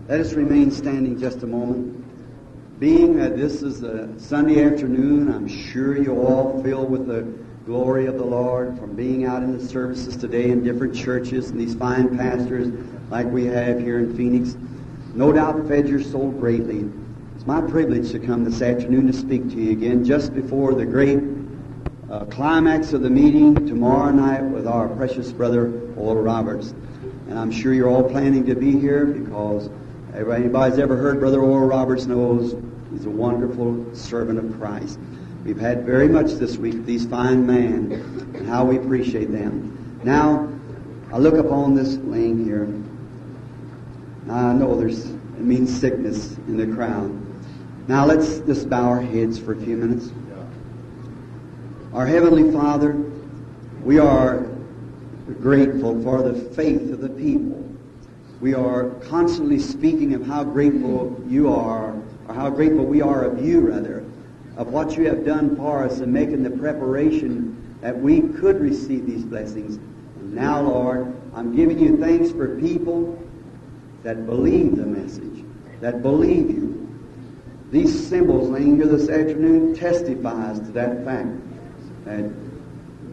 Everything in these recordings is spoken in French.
Let us remain standing just a moment. Being that this is a Sunday afternoon, I'm sure you're all filled with the glory of the Lord from being out in the services today in different churches and these fine pastors like we have here in Phoenix. No doubt fed your soul greatly. It's my privilege to come this afternoon to speak to you again just before the great climax of the meeting tomorrow night with our precious brother Oral Roberts. And I'm sure you're all planning to be here because anybody's ever heard Brother Oral Roberts knows he's a wonderful servant of Christ. We've had very much this week, these fine men, and how we appreciate them. Now, I look upon this lane here. I know it means sickness in the crowd. Now let's just bow our heads for a few minutes. Our Heavenly Father, we are grateful for the faith of the people. We are constantly speaking of how grateful you are, or how grateful we are of you, rather, of what you have done for us in making the preparation that we could receive these blessings. And now, Lord, I'm giving you thanks for people that believe the message, that believe you. These symbols laying here this afternoon testifies to that fact, that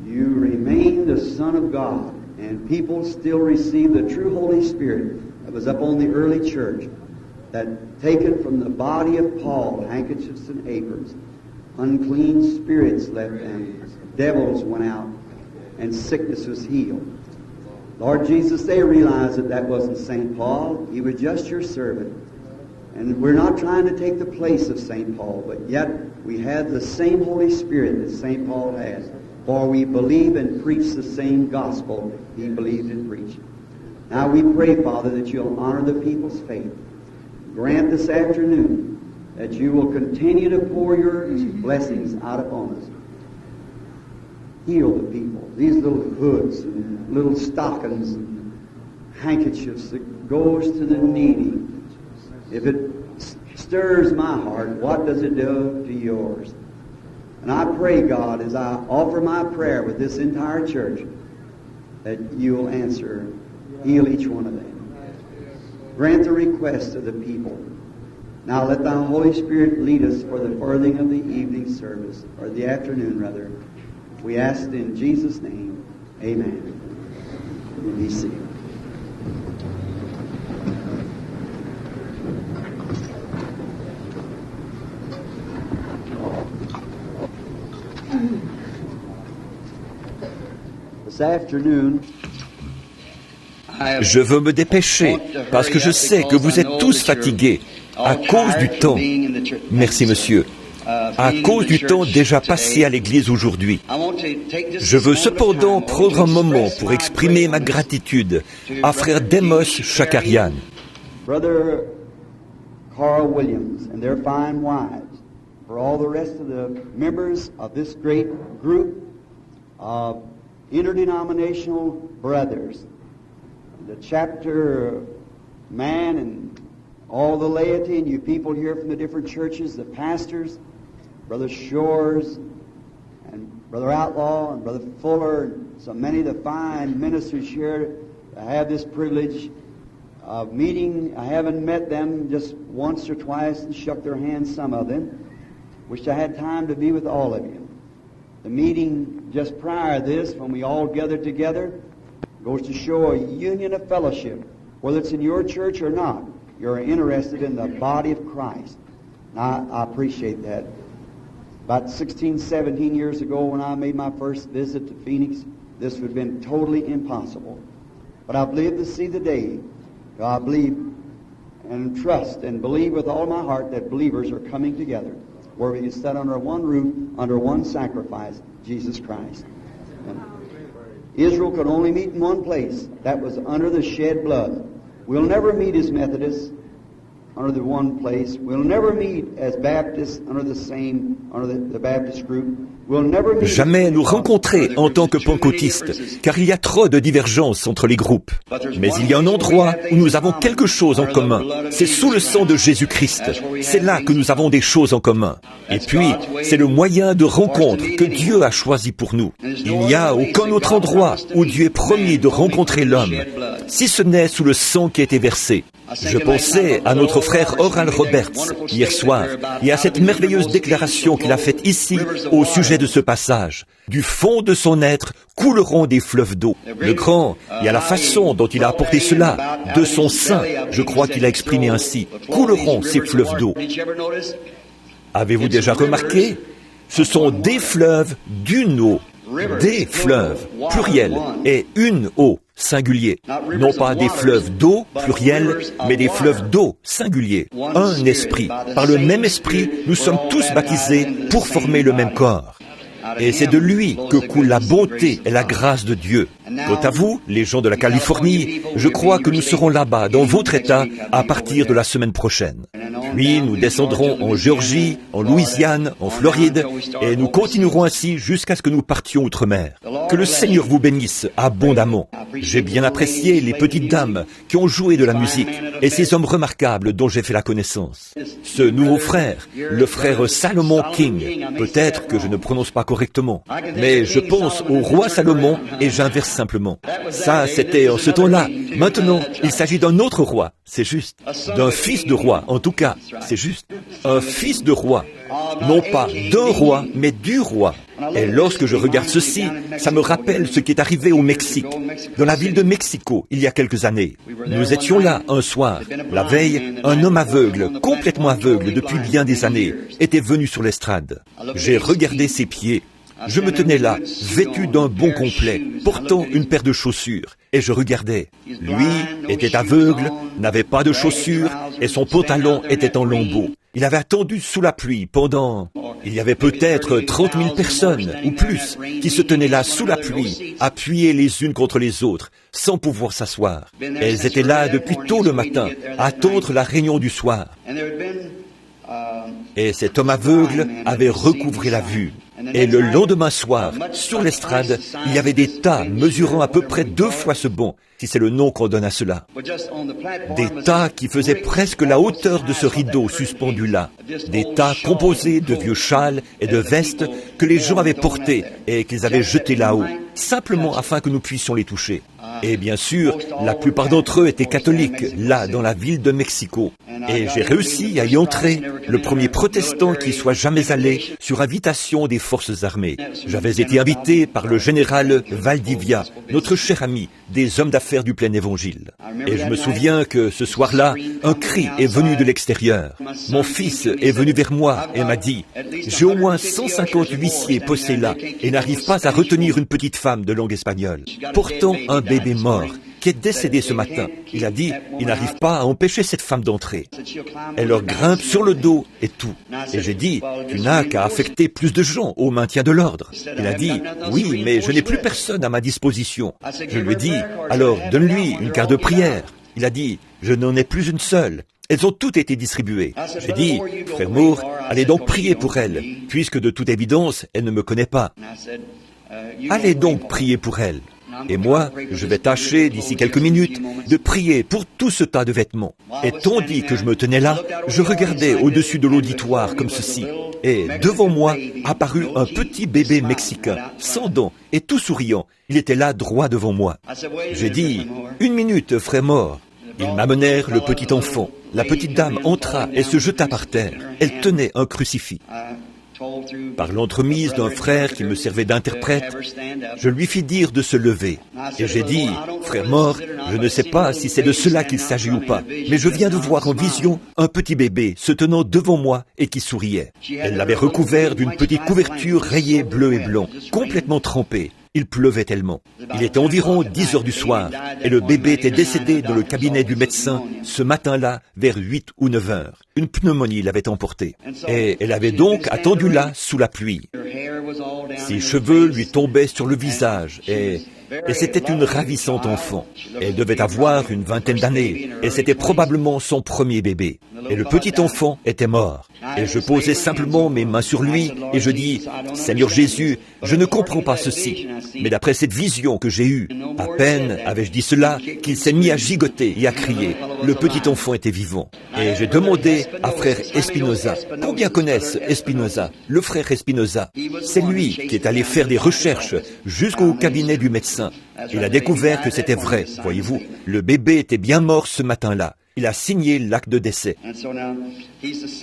you remain the Son of God, and people still receive the true Holy Spirit that was up on the early church, that taken from the body of Paul, handkerchiefs and aprons, unclean spirits left them, devils went out, and sickness was healed. Lord Jesus, they realized that wasn't St. Paul. He was just your servant. And we're not trying to take the place of St. Paul, but yet we have the same Holy Spirit that St. Paul has. For we believe and preach the same gospel he believed and preached. Now we pray, Father, that you'll honor the people's faith. Grant this afternoon that you will continue to pour your blessings out upon us. Heal the people. These little hoods and little stockings and handkerchiefs that goes to the needy. If it stirs my heart, what does it do to yours? And I pray, God, as I offer my prayer with this entire church, that you'll answer, heal each one of them. Grant the request of the people. Now let thy Holy Spirit lead us for the furthering of the evening service, or the afternoon rather. We ask it in Jesus' name. Amen. Be seated. Je veux me dépêcher parce que je sais que vous êtes tous fatigués à cause du temps. Merci, monsieur. À cause du temps déjà passé à l'église aujourd'hui. Je veux cependant prendre un moment pour exprimer ma gratitude à frère Demos Shakarian. Brother Carl Williams and their fine wives, for all the rest of the members of this great group of interdenominational brothers, the chapter man and all the laity and you people here from the different churches, the pastors, Brother Shores and Brother Outlaw and Brother Fuller and so many of the fine ministers here to have this privilege of meeting. I haven't met them just once or twice and shook their hands, some of them. Wish I had time to be with all of you. The meeting just prior to this, when we all gathered together, goes to show a union of fellowship. Whether it's in your church or not, you're interested in the body of Christ. Now, I appreciate that. About 16, 17 years ago when I made my first visit to Phoenix, this would have been totally impossible. But I've lived to see the day. I believe and trust and believe with all my heart that believers are coming together, where we can sit under one roof, under one sacrifice, Jesus Christ. And Israel could only meet in one place. That was under the shed blood. We'll never meet as Methodists under the one place. We'll never meet as Baptists under the Baptist group. Jamais nous rencontrer en tant que pentecôtistes, car il y a trop de divergences entre les groupes. Mais il y a un endroit où nous avons quelque chose en commun. C'est sous le sang de Jésus-Christ. C'est là que nous avons des choses en commun. Et puis, c'est le moyen de rencontre que Dieu a choisi pour nous. Il n'y a aucun autre endroit où Dieu est promis de rencontrer l'homme, si ce n'est sous le sang qui a été versé. Je pensais à notre frère Oral Roberts hier soir et à cette merveilleuse déclaration qu'il a faite ici au sujet de ce passage. Du fond de son être couleront des fleuves d'eau. Le grand, et à la façon dont il a apporté cela, de son sein, je crois qu'il a exprimé ainsi, couleront ces fleuves d'eau. Avez-vous déjà remarqué? Ce sont des fleuves d'une eau. Des fleuves, pluriel, et une eau, singulier. Non pas des fleuves d'eau, pluriel, mais des fleuves d'eau, singulier. Un esprit. Par le même esprit, nous sommes tous baptisés pour former le même corps. Et c'est de lui que coule la bonté et la grâce de Dieu. Quant à vous, les gens de la Californie, je crois que nous serons là-bas, dans votre État, à partir de la semaine prochaine. Puis nous descendrons en Géorgie, en Louisiane, en Floride, et nous continuerons ainsi jusqu'à ce que nous partions outre-mer. Que le Seigneur vous bénisse abondamment. J'ai bien apprécié les petites dames qui ont joué de la musique et ces hommes remarquables dont j'ai fait la connaissance. Ce nouveau frère, le frère Salomon King, peut-être que je ne prononce pas correctement, mais je pense au roi Salomon et j'inverse simplement. Ça, c'était en ce temps-là. Maintenant, il s'agit d'un autre roi, c'est juste. D'un fils de roi, en tout cas, c'est juste. Un fils de roi. Non pas d'un roi, mais du roi. Et lorsque je regarde ceci, ça me rappelle ce qui est arrivé au Mexique, dans la ville de Mexico, il y a quelques années. Nous étions là un soir. La veille, un homme aveugle, complètement aveugle depuis bien des années, était venu sur l'estrade. J'ai regardé ses pieds. Je me tenais là, vêtu d'un bon complet, portant une paire de chaussures, et je regardais. Lui était aveugle, n'avait pas de chaussures, et son pantalon était en lambeaux. Il avait attendu sous la pluie pendant... Il y avait peut-être 30 000 personnes, ou plus, qui se tenaient là sous la pluie, appuyées les unes contre les autres, sans pouvoir s'asseoir. Elles étaient là depuis tôt le matin, à attendre la réunion du soir. Et cet homme aveugle avait recouvré la vue. Et le lendemain soir, sur l'estrade, il y avait des tas mesurant à peu près 2 fois ce banc, si c'est le nom qu'on donne à cela. Des tas qui faisaient presque la hauteur de ce rideau suspendu là. Des tas composés de vieux châles et de vestes que les gens avaient portés et qu'ils avaient jetés là-haut, simplement afin que nous puissions les toucher. Et bien sûr, la plupart d'entre eux étaient catholiques, là, dans la ville de Mexico. Et j'ai réussi à y entrer, le premier protestant qui soit jamais allé, sur invitation des forces armées. J'avais été invité par le général Valdivia, notre cher ami, des hommes d'affaires du plein évangile. Et je me souviens que ce soir-là, un cri est venu de l'extérieur. Mon fils est venu vers moi et m'a dit « J'ai au moins 150 huissiers postés là et n'arrive pas à retenir une petite femme de langue espagnole, portant un bébé mort, qui est décédé ce matin. Il a dit, il n'arrive pas à empêcher cette femme d'entrer. Elle leur grimpe sur le dos et tout. Et j'ai dit, tu n'as qu'à affecter plus de gens au maintien de l'ordre. Il a dit, oui, mais je n'ai plus personne à ma disposition. Je lui ai dit, alors donne-lui une carte de prière. Il a dit, je n'en ai plus une seule. Elles ont toutes été distribuées. J'ai dit, frère Moore, allez donc prier pour elle, puisque de toute évidence, elle ne me connaît pas. Allez donc prier pour elle. Et moi, je vais tâcher, d'ici quelques minutes, de prier pour tout ce tas de vêtements. Et tandis que je me tenais là, je regardais au-dessus de l'auditoire comme ceci. Et devant moi apparut un petit bébé mexicain, sans dents et tout souriant. Il était là droit devant moi. J'ai dit, 1 minute, frère Moore. Ils m'amenèrent le petit enfant. La petite dame entra et se jeta par terre. Elle tenait un crucifix. Par l'entremise d'un frère qui me servait d'interprète, je lui fis dire de se lever. Et j'ai dit, frère Moore, je ne sais pas si c'est de cela qu'il s'agit ou pas, mais je viens de voir en vision un petit bébé se tenant devant moi et qui souriait. Elle l'avait recouvert d'une petite couverture rayée bleu et blanc, complètement trempée. Il pleuvait tellement. Il était environ 10 heures du soir et le bébé était décédé dans le cabinet du médecin ce matin-là vers 8 ou 9 heures. Une pneumonie l'avait emporté. Et elle avait donc attendu là sous la pluie. Ses cheveux lui tombaient sur le visage et c'était une ravissante enfant. Elle devait avoir une 20aine d'années et c'était probablement son premier bébé. Et le petit enfant était mort. Et je posais simplement mes mains sur lui et je dis, Seigneur Jésus, je ne comprends pas ceci. Mais d'après cette vision que j'ai eue, à peine avais-je dit cela qu'il s'est mis à gigoter et à crier. Le petit enfant était vivant. Et j'ai demandé à frère Espinoza. Combien connaissent Espinoza, le frère Espinoza? C'est lui qui est allé faire des recherches jusqu'au cabinet du médecin. Il a découvert que c'était vrai, voyez-vous. Le bébé était bien mort ce matin-là. il a signé l'acte de décès.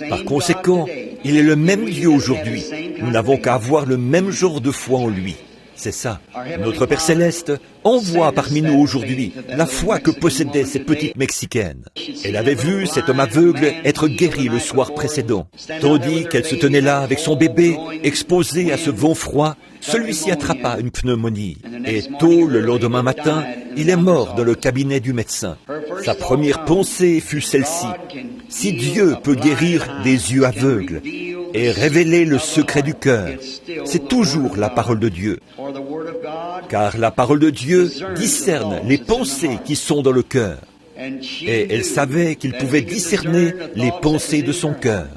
Par conséquent, il est le même Dieu aujourd'hui. Nous n'avons qu'à avoir le même genre de foi en lui. C'est ça. Notre Père Céleste envoie parmi nous aujourd'hui la foi que possédait cette petite Mexicaine. Elle avait vu cet homme aveugle être guéri le soir précédent. Tandis qu'elle se tenait là avec son bébé, exposé à ce vent froid, celui-ci attrapa une pneumonie. Et tôt le lendemain matin, il est mort dans le cabinet du médecin. Sa première pensée fut celle-ci. Si Dieu peut guérir des yeux aveugles et révéler le secret du cœur, c'est toujours la parole de Dieu. Car la parole de Dieu discerne les pensées qui sont dans le cœur. Et elle savait qu'il pouvait discerner les pensées de son cœur.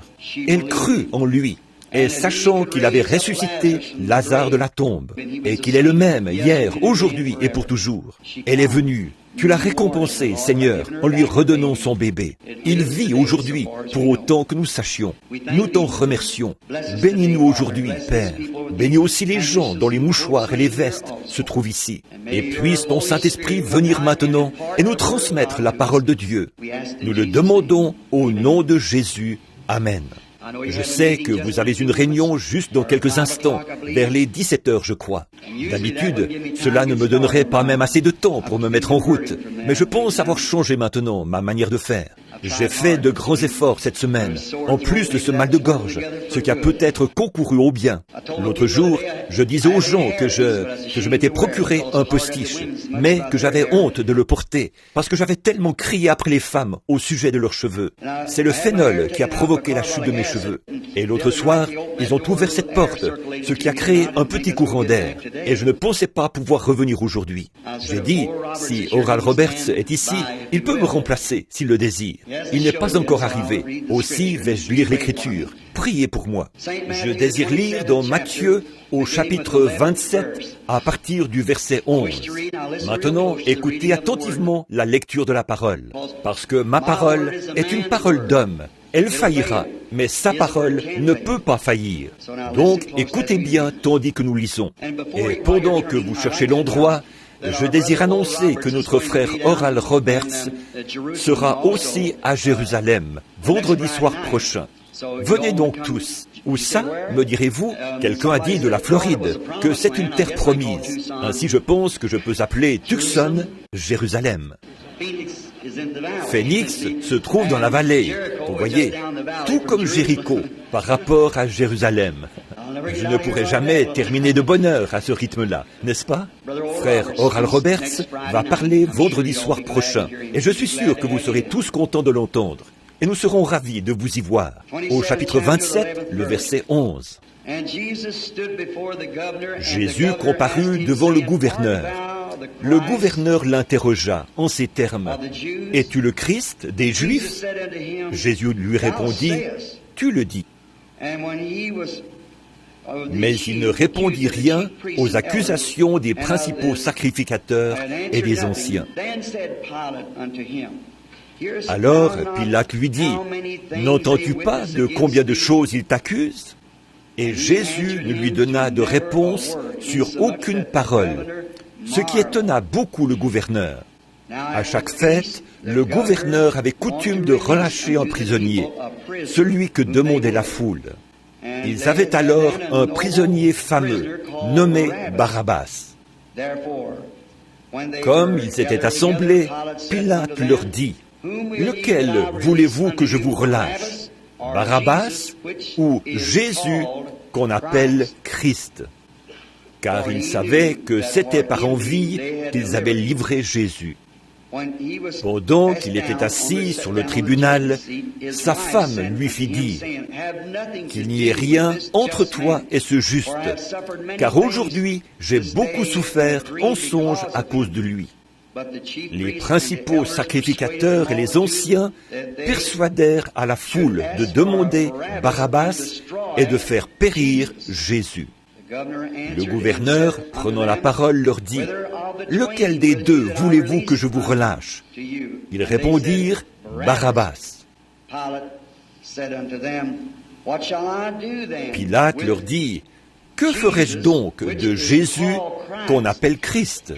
Elle crut en lui. Et sachant qu'il avait ressuscité Lazare de la tombe, et qu'il est le même hier, aujourd'hui et pour toujours, elle est venue. Tu l'as récompensé, Seigneur, en lui redonnant son bébé. Il vit aujourd'hui, pour autant que nous sachions. Nous t'en remercions. Bénis-nous aujourd'hui, Père. Bénis aussi les gens dont les mouchoirs et les vestes se trouvent ici. Et puisse ton Saint-Esprit venir maintenant et nous transmettre la parole de Dieu. Nous le demandons au nom de Jésus. Amen. Je sais que vous avez une réunion juste dans quelques instants, vers les 17 heures, je crois. D'habitude, cela ne me donnerait pas même assez de temps pour me mettre en route, mais je pense avoir changé maintenant ma manière de faire. J'ai fait de grands efforts cette semaine, en plus de ce mal de gorge, ce qui a peut-être concouru au bien. L'autre jour, je disais aux gens que je m'étais procuré un postiche, mais que j'avais honte de le porter, parce que j'avais tellement crié après les femmes au sujet de leurs cheveux. C'est le phénol qui a provoqué la chute de mes cheveux. Et l'autre soir, ils ont ouvert cette porte, ce qui a créé un petit courant d'air, et je ne pensais pas pouvoir revenir aujourd'hui. J'ai dit, si Oral Roberts est ici, il peut me remplacer s'il le désire. Il n'est pas encore arrivé. Aussi vais-je lire l'Écriture. Priez pour moi. Je désire lire dans Matthieu au chapitre 27 à partir du verset 11. Maintenant, écoutez attentivement la lecture de la parole, parce que ma parole est une parole d'homme. Elle faillira, mais sa parole ne peut pas faillir. Donc, écoutez bien tandis que nous lisons. Et pendant que vous cherchez l'endroit, je désire annoncer que notre frère Oral Roberts sera aussi à Jérusalem, vendredi soir prochain. Venez donc tous. Où ça, me direz-vous? Quelqu'un a dit de la Floride, que c'est une terre promise. Ainsi je pense que je peux appeler Tucson, Jérusalem. Phoenix se trouve dans la vallée, vous voyez, tout comme Jéricho, par rapport à Jérusalem. Je ne pourrai jamais terminer de bonne heure à ce rythme-là, n'est-ce pas? Frère Oral Roberts va parler vendredi soir prochain, et je suis sûr que vous serez tous contents de l'entendre. Et nous serons ravis de vous y voir. Au chapitre 27, le verset 11. Jésus comparut devant le gouverneur. Le gouverneur l'interrogea en ces termes. « Es-tu le Christ des Juifs ?» Jésus lui répondit, « Tu le dis. » Mais il ne répondit rien aux accusations des principaux sacrificateurs et des anciens. Alors Pilate lui dit, « N'entends-tu pas de combien de choses il t'accuse ?» Et Jésus ne lui donna de réponse sur aucune parole, ce qui étonna beaucoup le gouverneur. À chaque fête, le gouverneur avait coutume de relâcher un prisonnier, celui que demandait la foule. Ils avaient alors un prisonnier fameux, nommé Barabbas. Comme ils étaient assemblés, Pilate leur dit, « Lequel voulez-vous que je vous relâche, Barabbas ou Jésus qu'on appelle Christ ?» Car ils savaient que c'était par envie qu'ils avaient livré Jésus. Pendant qu'il était assis sur le tribunal, sa femme lui fit dire qu'il n'y ait rien entre toi et ce juste, car aujourd'hui j'ai beaucoup souffert en songe à cause de lui. Les principaux sacrificateurs et les anciens persuadèrent à la foule de demander Barabbas et de faire périr Jésus. Le gouverneur, prenant la parole, leur dit, « Lequel des deux voulez-vous que je vous relâche ?» Ils répondirent, « Barabbas. » Pilate leur dit, « Que ferai-je donc de Jésus qu'on appelle Christ ?»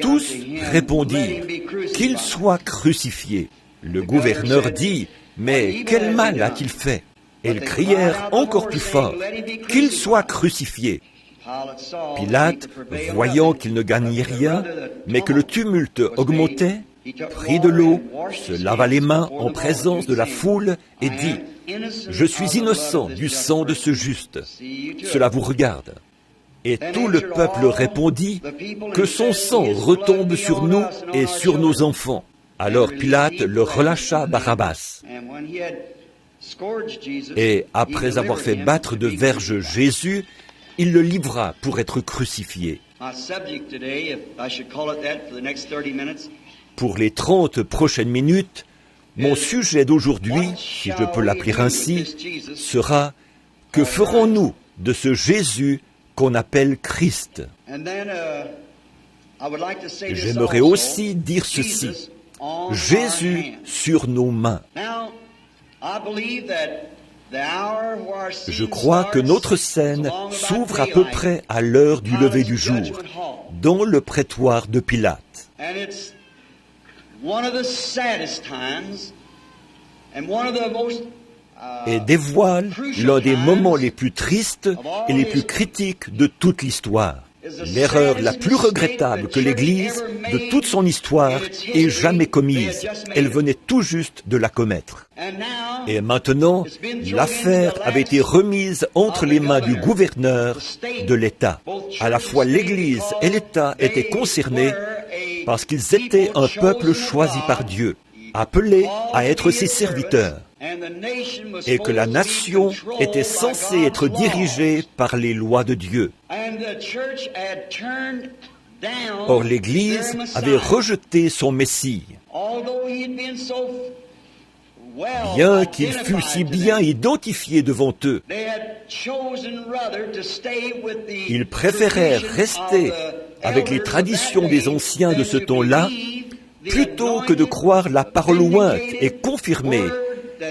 Tous répondirent, qu'il soit crucifié. Le gouverneur dit, mais quel mal a-t-il fait? Et ils crièrent encore plus fort, qu'il soit crucifié. Pilate, voyant qu'il ne gagnait rien, mais que le tumulte augmentait, prit de l'eau, se lava les mains en présence de la foule et dit, « Je suis innocent du sang de ce juste. Cela vous regarde. » Et tout le peuple répondit, « Que son sang retombe sur nous et sur nos enfants. » Alors Pilate le relâcha Barabbas. Et après avoir fait battre de verges Jésus, il le livra pour être crucifié. Pour les 30 prochaines minutes, mon sujet d'aujourd'hui, si je peux l'appeler ainsi, sera « Que ferons-nous de ce Jésus qu'on appelle Christ ?» J'aimerais aussi dire ceci, « Jésus sur nos mains ». Je crois que notre scène s'ouvre à peu près à l'heure du lever du jour, dans le prétoire de Pilate. Et dévoile l'un des moments les plus tristes et les plus critiques de toute l'histoire. L'erreur la plus regrettable que l'Église, de toute son histoire, ait jamais commise. Elle venait tout juste de la commettre. Et maintenant, l'affaire avait été remise entre les mains du gouverneur de l'État. À la fois l'Église et l'État étaient concernés parce qu'ils étaient un peuple choisi par Dieu, appelé à être ses serviteurs, et que la nation était censée être dirigée par les lois de Dieu. Or, l'Église avait rejeté son Messie. Bien qu'il fût si bien identifié devant eux, ils préférèrent rester avec les traditions des anciens de ce temps-là, plutôt que de croire la parole ointe et confirmée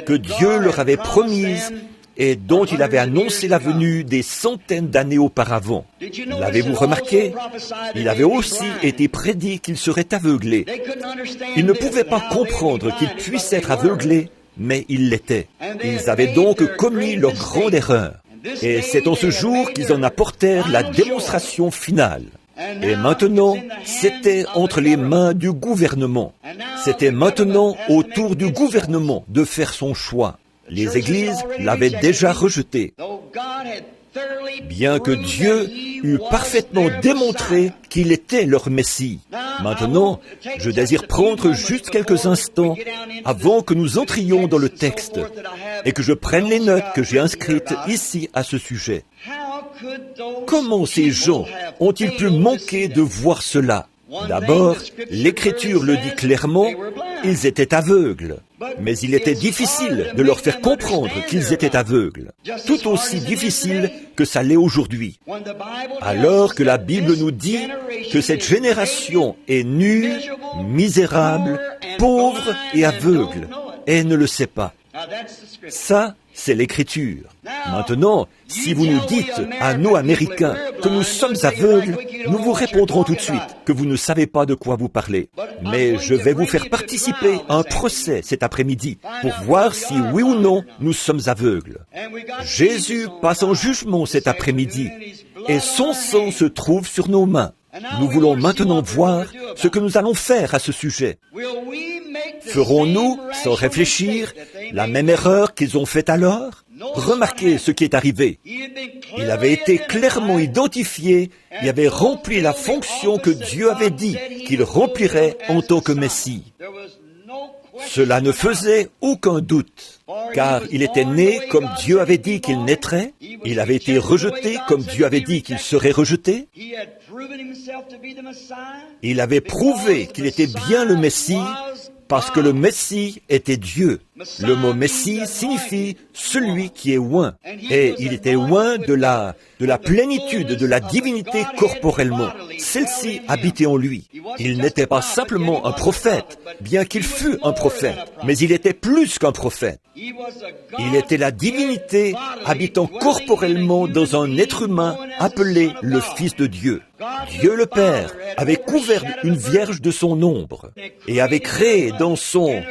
que Dieu leur avait promise et dont il avait annoncé la venue des centaines d'années auparavant. L'avez-vous remarqué? Il avait aussi été prédit qu'ils seraient aveuglés. Ils ne pouvaient pas comprendre qu'ils puissent être aveuglés, mais ils l'étaient. Ils avaient donc commis leur grande erreur. Et c'est en ce jour qu'ils en apportèrent la démonstration finale. Et maintenant, c'était entre les mains du gouvernement. C'était maintenant au tour du gouvernement de faire son choix. Les églises l'avaient déjà rejeté. Bien que Dieu eût parfaitement démontré qu'il était leur Messie. Maintenant, je désire prendre juste quelques instants avant que nous entrions dans le texte et que je prenne les notes que j'ai inscrites ici à ce sujet. Comment ces gens ont-ils pu manquer de voir cela? D'abord, l'Écriture le dit clairement, ils étaient aveugles. Mais il était difficile de leur faire comprendre qu'ils étaient aveugles. Tout aussi difficile que ça l'est aujourd'hui. Alors que la Bible nous dit que cette génération est nue, misérable, pauvre et aveugle, et ne le sait pas. Ça, c'est l'Écriture. Maintenant, si vous nous dites à nous, Américains, que nous sommes aveugles, nous vous répondrons tout de suite que vous ne savez pas de quoi vous parlez. Mais je vais vous faire participer à un procès cet après-midi pour voir si, oui ou non, nous sommes aveugles. Jésus passe en jugement cet après-midi et son sang se trouve sur nos mains. Nous voulons maintenant voir ce que nous allons faire à ce sujet. Ferons-nous, sans réfléchir, la même erreur qu'ils ont faite alors? Remarquez ce qui est arrivé. Il avait été clairement identifié et avait rempli la fonction que Dieu avait dit qu'il remplirait en tant que Messie. Cela ne faisait aucun doute, car il était né comme Dieu avait dit qu'il naîtrait, il avait été rejeté comme Dieu avait dit qu'il serait rejeté, il avait prouvé qu'il était bien le Messie, parce que le Messie était Dieu. Le mot Messie signifie celui qui est oint. Et il était oint de la plénitude de la divinité corporellement. Celle-ci habitait en lui. Il n'était pas simplement un prophète, bien qu'il fût un prophète, mais il était plus qu'un prophète. Il était la divinité habitant corporellement dans un être humain appelé le Fils de Dieu. Dieu le Père avait couvert une vierge de son ombre et avait créé dans son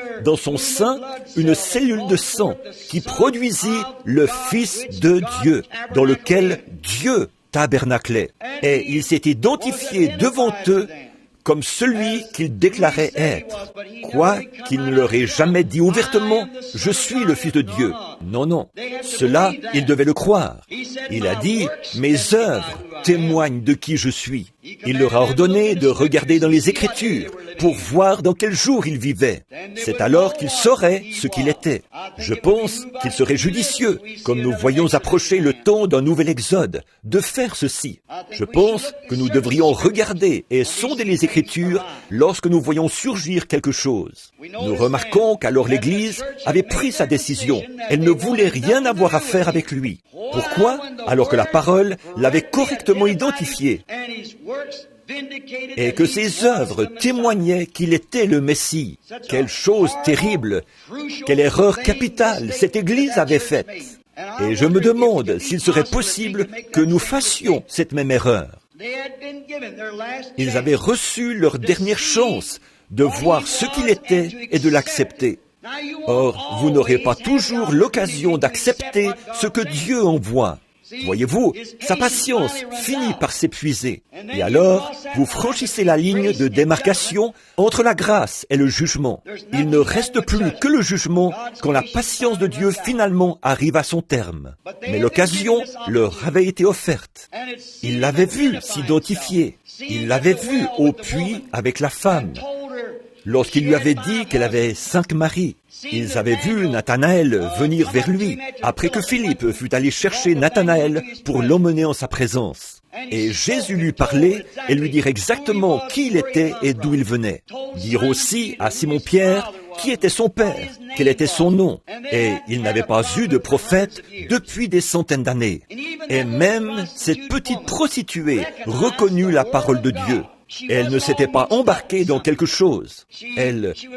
sein une cellule de sang qui produisit le Fils de Dieu, dans lequel Dieu tabernaclait. Et il s'est identifié devant eux comme celui qu'il déclarait être. Quoiqu'il ne leur ait jamais dit ouvertement « Je suis le Fils de Dieu ». Non, non. Cela, ils devaient le croire. Il a dit « Mes œuvres témoignent de qui je suis ». Il leur a ordonné de regarder dans les Écritures pour voir dans quel jour il vivait. C'est alors qu'ils sauraient ce qu'il était. Je pense qu'il serait judicieux, comme nous voyons approcher le temps d'un nouvel exode, de faire ceci. Je pense que nous devrions regarder et sonder les Écritures lorsque nous voyons surgir quelque chose. Nous remarquons qu'alors l'Église avait pris sa décision. Elle ne voulait rien avoir à faire avec lui. Pourquoi? Alors que la parole l'avait correctement identifié et que ses œuvres témoignaient qu'il était le Messie. Quelle chose terrible, quelle erreur capitale cette Église avait faite. Et je me demande s'il serait possible que nous fassions cette même erreur. Ils avaient reçu leur dernière chance de voir ce qu'il était et de l'accepter. Or, vous n'aurez pas toujours l'occasion d'accepter ce que Dieu envoie. Voyez-vous, sa patience finit par s'épuiser. Et alors, vous franchissez la ligne de démarcation entre la grâce et le jugement. Il ne reste plus que le jugement quand la patience de Dieu finalement arrive à son terme. Mais l'occasion leur avait été offerte. Ils l'avaient vu s'identifier. Ils l'avaient vu au puits avec la femme. Lorsqu'il lui avait dit qu'elle avait 5 maris, ils avaient vu Nathanaël venir vers lui, après que Philippe fut allé chercher Nathanaël pour l'emmener en sa présence. Et Jésus lui parlait et lui dire exactement qui il était et d'où il venait. Dire aussi à Simon-Pierre qui était son père, quel était son nom. Et il n'avait pas eu de prophète depuis des centaines d'années. Et même cette petite prostituée reconnut la parole de Dieu. Elle ne s'était pas embarquée dans quelque chose.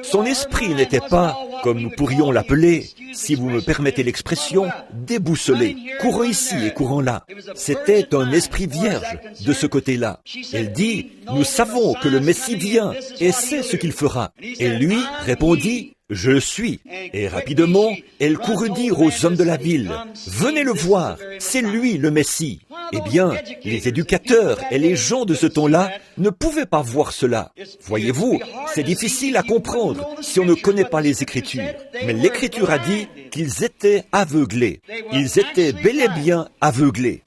Son esprit n'était pas, comme nous pourrions l'appeler, si vous me permettez l'expression, déboussolé, courant ici et courant là. C'était un esprit vierge de ce côté-là. Elle dit, nous savons que le Messie vient et sait ce qu'il fera. Et lui répondit, je le suis. Et rapidement, elle courut dire aux hommes de la ville, venez le voir, c'est lui le Messie. Eh bien, les éducateurs et les gens de ce temps-là ne pouvaient pas voir cela. Voyez-vous, c'est difficile à comprendre si on ne connaît pas les Écritures. Mais l'Écriture a dit qu'ils étaient aveuglés. Ils étaient bel et bien aveuglés.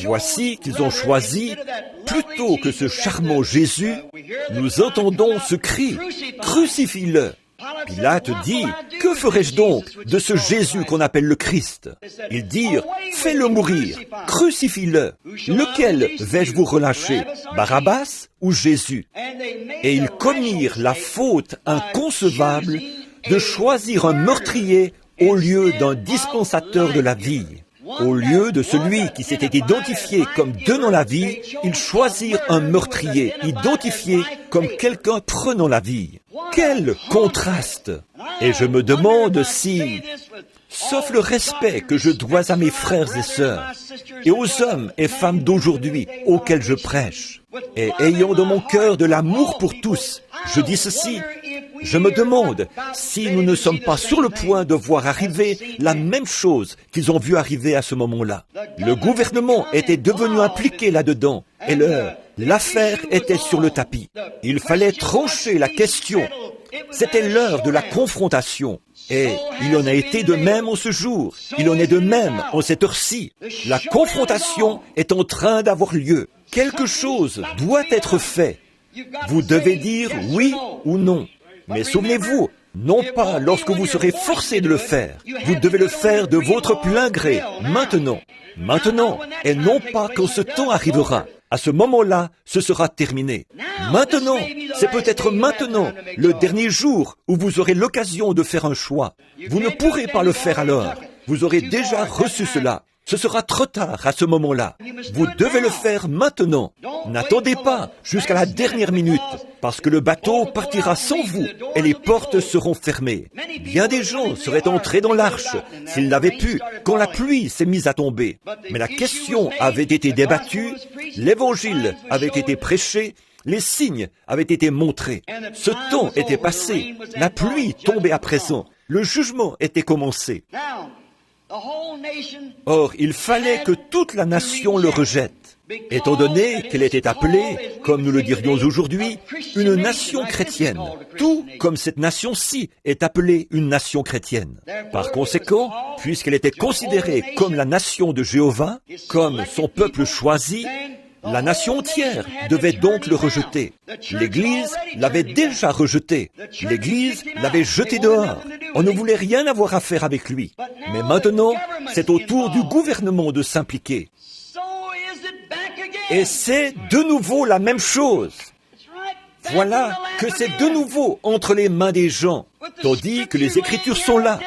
Voici qu'ils ont choisi, plutôt que ce charmant Jésus, nous entendons ce cri, crucifie-le. Pilate dit, que ferai-je donc de ce Jésus qu'on appelle le Christ? Ils dirent, fais-le mourir, crucifie-le. Lequel vais-je vous relâcher, Barabbas ou Jésus? Et ils commirent la faute inconcevable de choisir un meurtrier au lieu d'un dispensateur de la vie. Au lieu de celui qui s'était identifié comme donnant la vie, ils choisirent un meurtrier, identifié comme quelqu'un prenant la vie. Quel contraste! Et je me demande si, sauf le respect que je dois à mes frères et sœurs, et aux hommes et femmes d'aujourd'hui auxquels je prêche, et ayant dans mon cœur de l'amour pour tous, je dis ceci, je me demande si nous ne sommes pas sur le point de voir arriver la même chose qu'ils ont vu arriver à ce moment-là. Le gouvernement était devenu impliqué là-dedans, et l'affaire était sur le tapis. Il fallait trancher la question. C'était l'heure de la confrontation. Et il en a été de même en ce jour. Il en est de même en cette heure-ci. La confrontation est en train d'avoir lieu. Quelque chose doit être fait. Vous devez dire oui ou non. Mais souvenez-vous, Non pas lorsque vous serez forcé de le faire. Vous devez le faire de votre plein gré, maintenant. Maintenant, et non pas quand ce temps arrivera. À ce moment-là, ce sera terminé. Maintenant, c'est peut-être maintenant, le dernier jour, où vous aurez l'occasion de faire un choix. Vous ne pourrez pas le faire alors. Vous aurez déjà reçu cela. Ce sera trop tard à ce moment-là. Vous devez le faire maintenant. N'attendez pas jusqu'à la dernière minute, parce que le bateau partira sans vous et les portes seront fermées. Bien des gens seraient entrés dans l'arche, s'ils l'avaient pu, quand la pluie s'est mise à tomber. Mais la question avait été débattue, l'évangile avait été prêché, les signes avaient été montrés. Ce temps était passé, la pluie tombait à présent, le jugement était commencé. Or, il fallait que toute la nation le rejette, étant donné qu'elle était appelée, comme nous le dirions aujourd'hui, une nation chrétienne, tout comme cette nation-ci est appelée une nation chrétienne. Par conséquent, puisqu'elle était considérée comme la nation de Jéhovah, comme son peuple choisi, la nation entière devait donc le rejeter. L'Église l'avait déjà rejeté. L'Église l'avait jeté dehors. On ne voulait rien avoir à faire avec lui. Mais maintenant, c'est au tour du gouvernement de s'impliquer. Et c'est de nouveau la même chose. Voilà que c'est de nouveau entre les mains des gens, tandis que les Écritures sont là,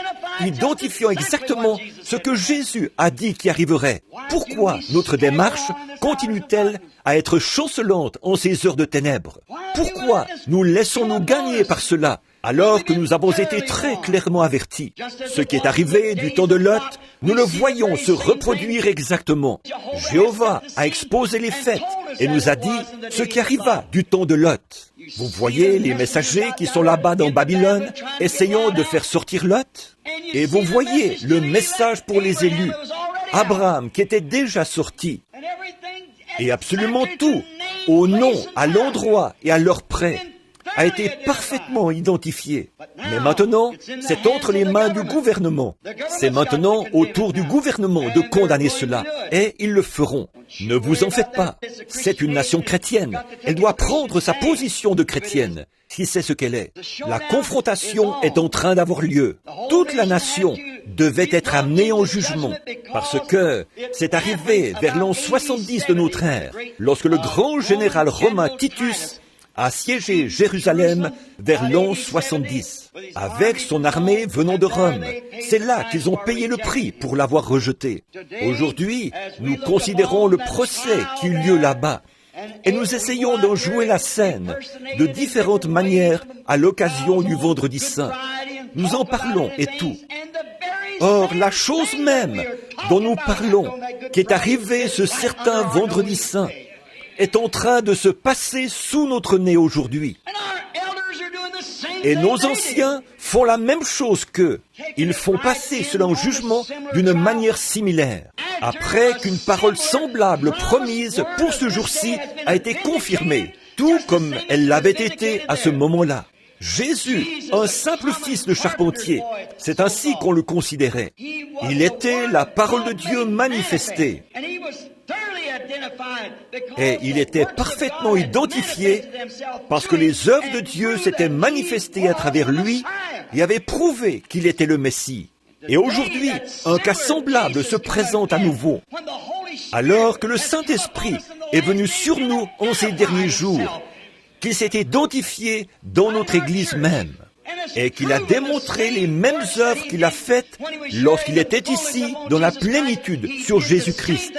identifiant exactement ce que Jésus a dit qui arriverait. Pourquoi notre démarche continue-t-elle à être chancelante en ces heures de ténèbres? Pourquoi nous laissons-nous gagner par cela, alors que nous avons été très clairement avertis? Ce qui est arrivé du temps de Lot, nous le voyons se reproduire exactement. Jéhovah a exposé les faits et nous a dit ce qui arriva du temps de Lot. Vous voyez les messagers qui sont là-bas dans Babylone, essayant de faire sortir Lot? Et vous voyez le message pour les élus, Abraham qui était déjà sorti. Et absolument tout, au nom, à l'endroit et à l'heure près, a été parfaitement identifié. Mais maintenant, c'est entre les mains du gouvernement. C'est maintenant au tour du gouvernement de condamner cela. Et ils le feront. Ne vous en faites pas. C'est une nation chrétienne. Elle doit prendre sa position de chrétienne, si c'est ce qu'elle est. La confrontation est en train d'avoir lieu. Toute la nation devait être amenée en jugement, parce que c'est arrivé vers l'an 70 de notre ère, lorsque le grand général romain Titus a assiégé Jérusalem vers l'an 70, avec son armée venant de Rome. C'est là qu'ils ont payé le prix pour l'avoir rejeté. Aujourd'hui, nous considérons le procès qui eut lieu là-bas, et nous essayons d'en jouer la scène de différentes manières à l'occasion du Vendredi Saint. Nous en parlons et tout. Or, la chose même dont nous parlons, qui est arrivée ce certain Vendredi Saint, est en train de se passer sous notre nez aujourd'hui. Et nos anciens font la même chose qu'eux. Ils font passer cela en jugement d'une manière similaire. Après qu'une parole semblable promise pour ce jour-ci a été confirmée, tout comme elle l'avait été à ce moment-là. Jésus, un simple fils de charpentier, c'est ainsi qu'on le considérait. Il était la parole de Dieu manifestée. Et il était parfaitement identifié parce que les œuvres de Dieu s'étaient manifestées à travers lui et avaient prouvé qu'il était le Messie. Et aujourd'hui, un cas semblable se présente à nouveau. Alors que le Saint-Esprit est venu sur nous en ces derniers jours, qu'il s'est identifié dans notre Église même, et qu'il a démontré les mêmes œuvres qu'il a faites lorsqu'il était ici dans la plénitude sur Jésus-Christ.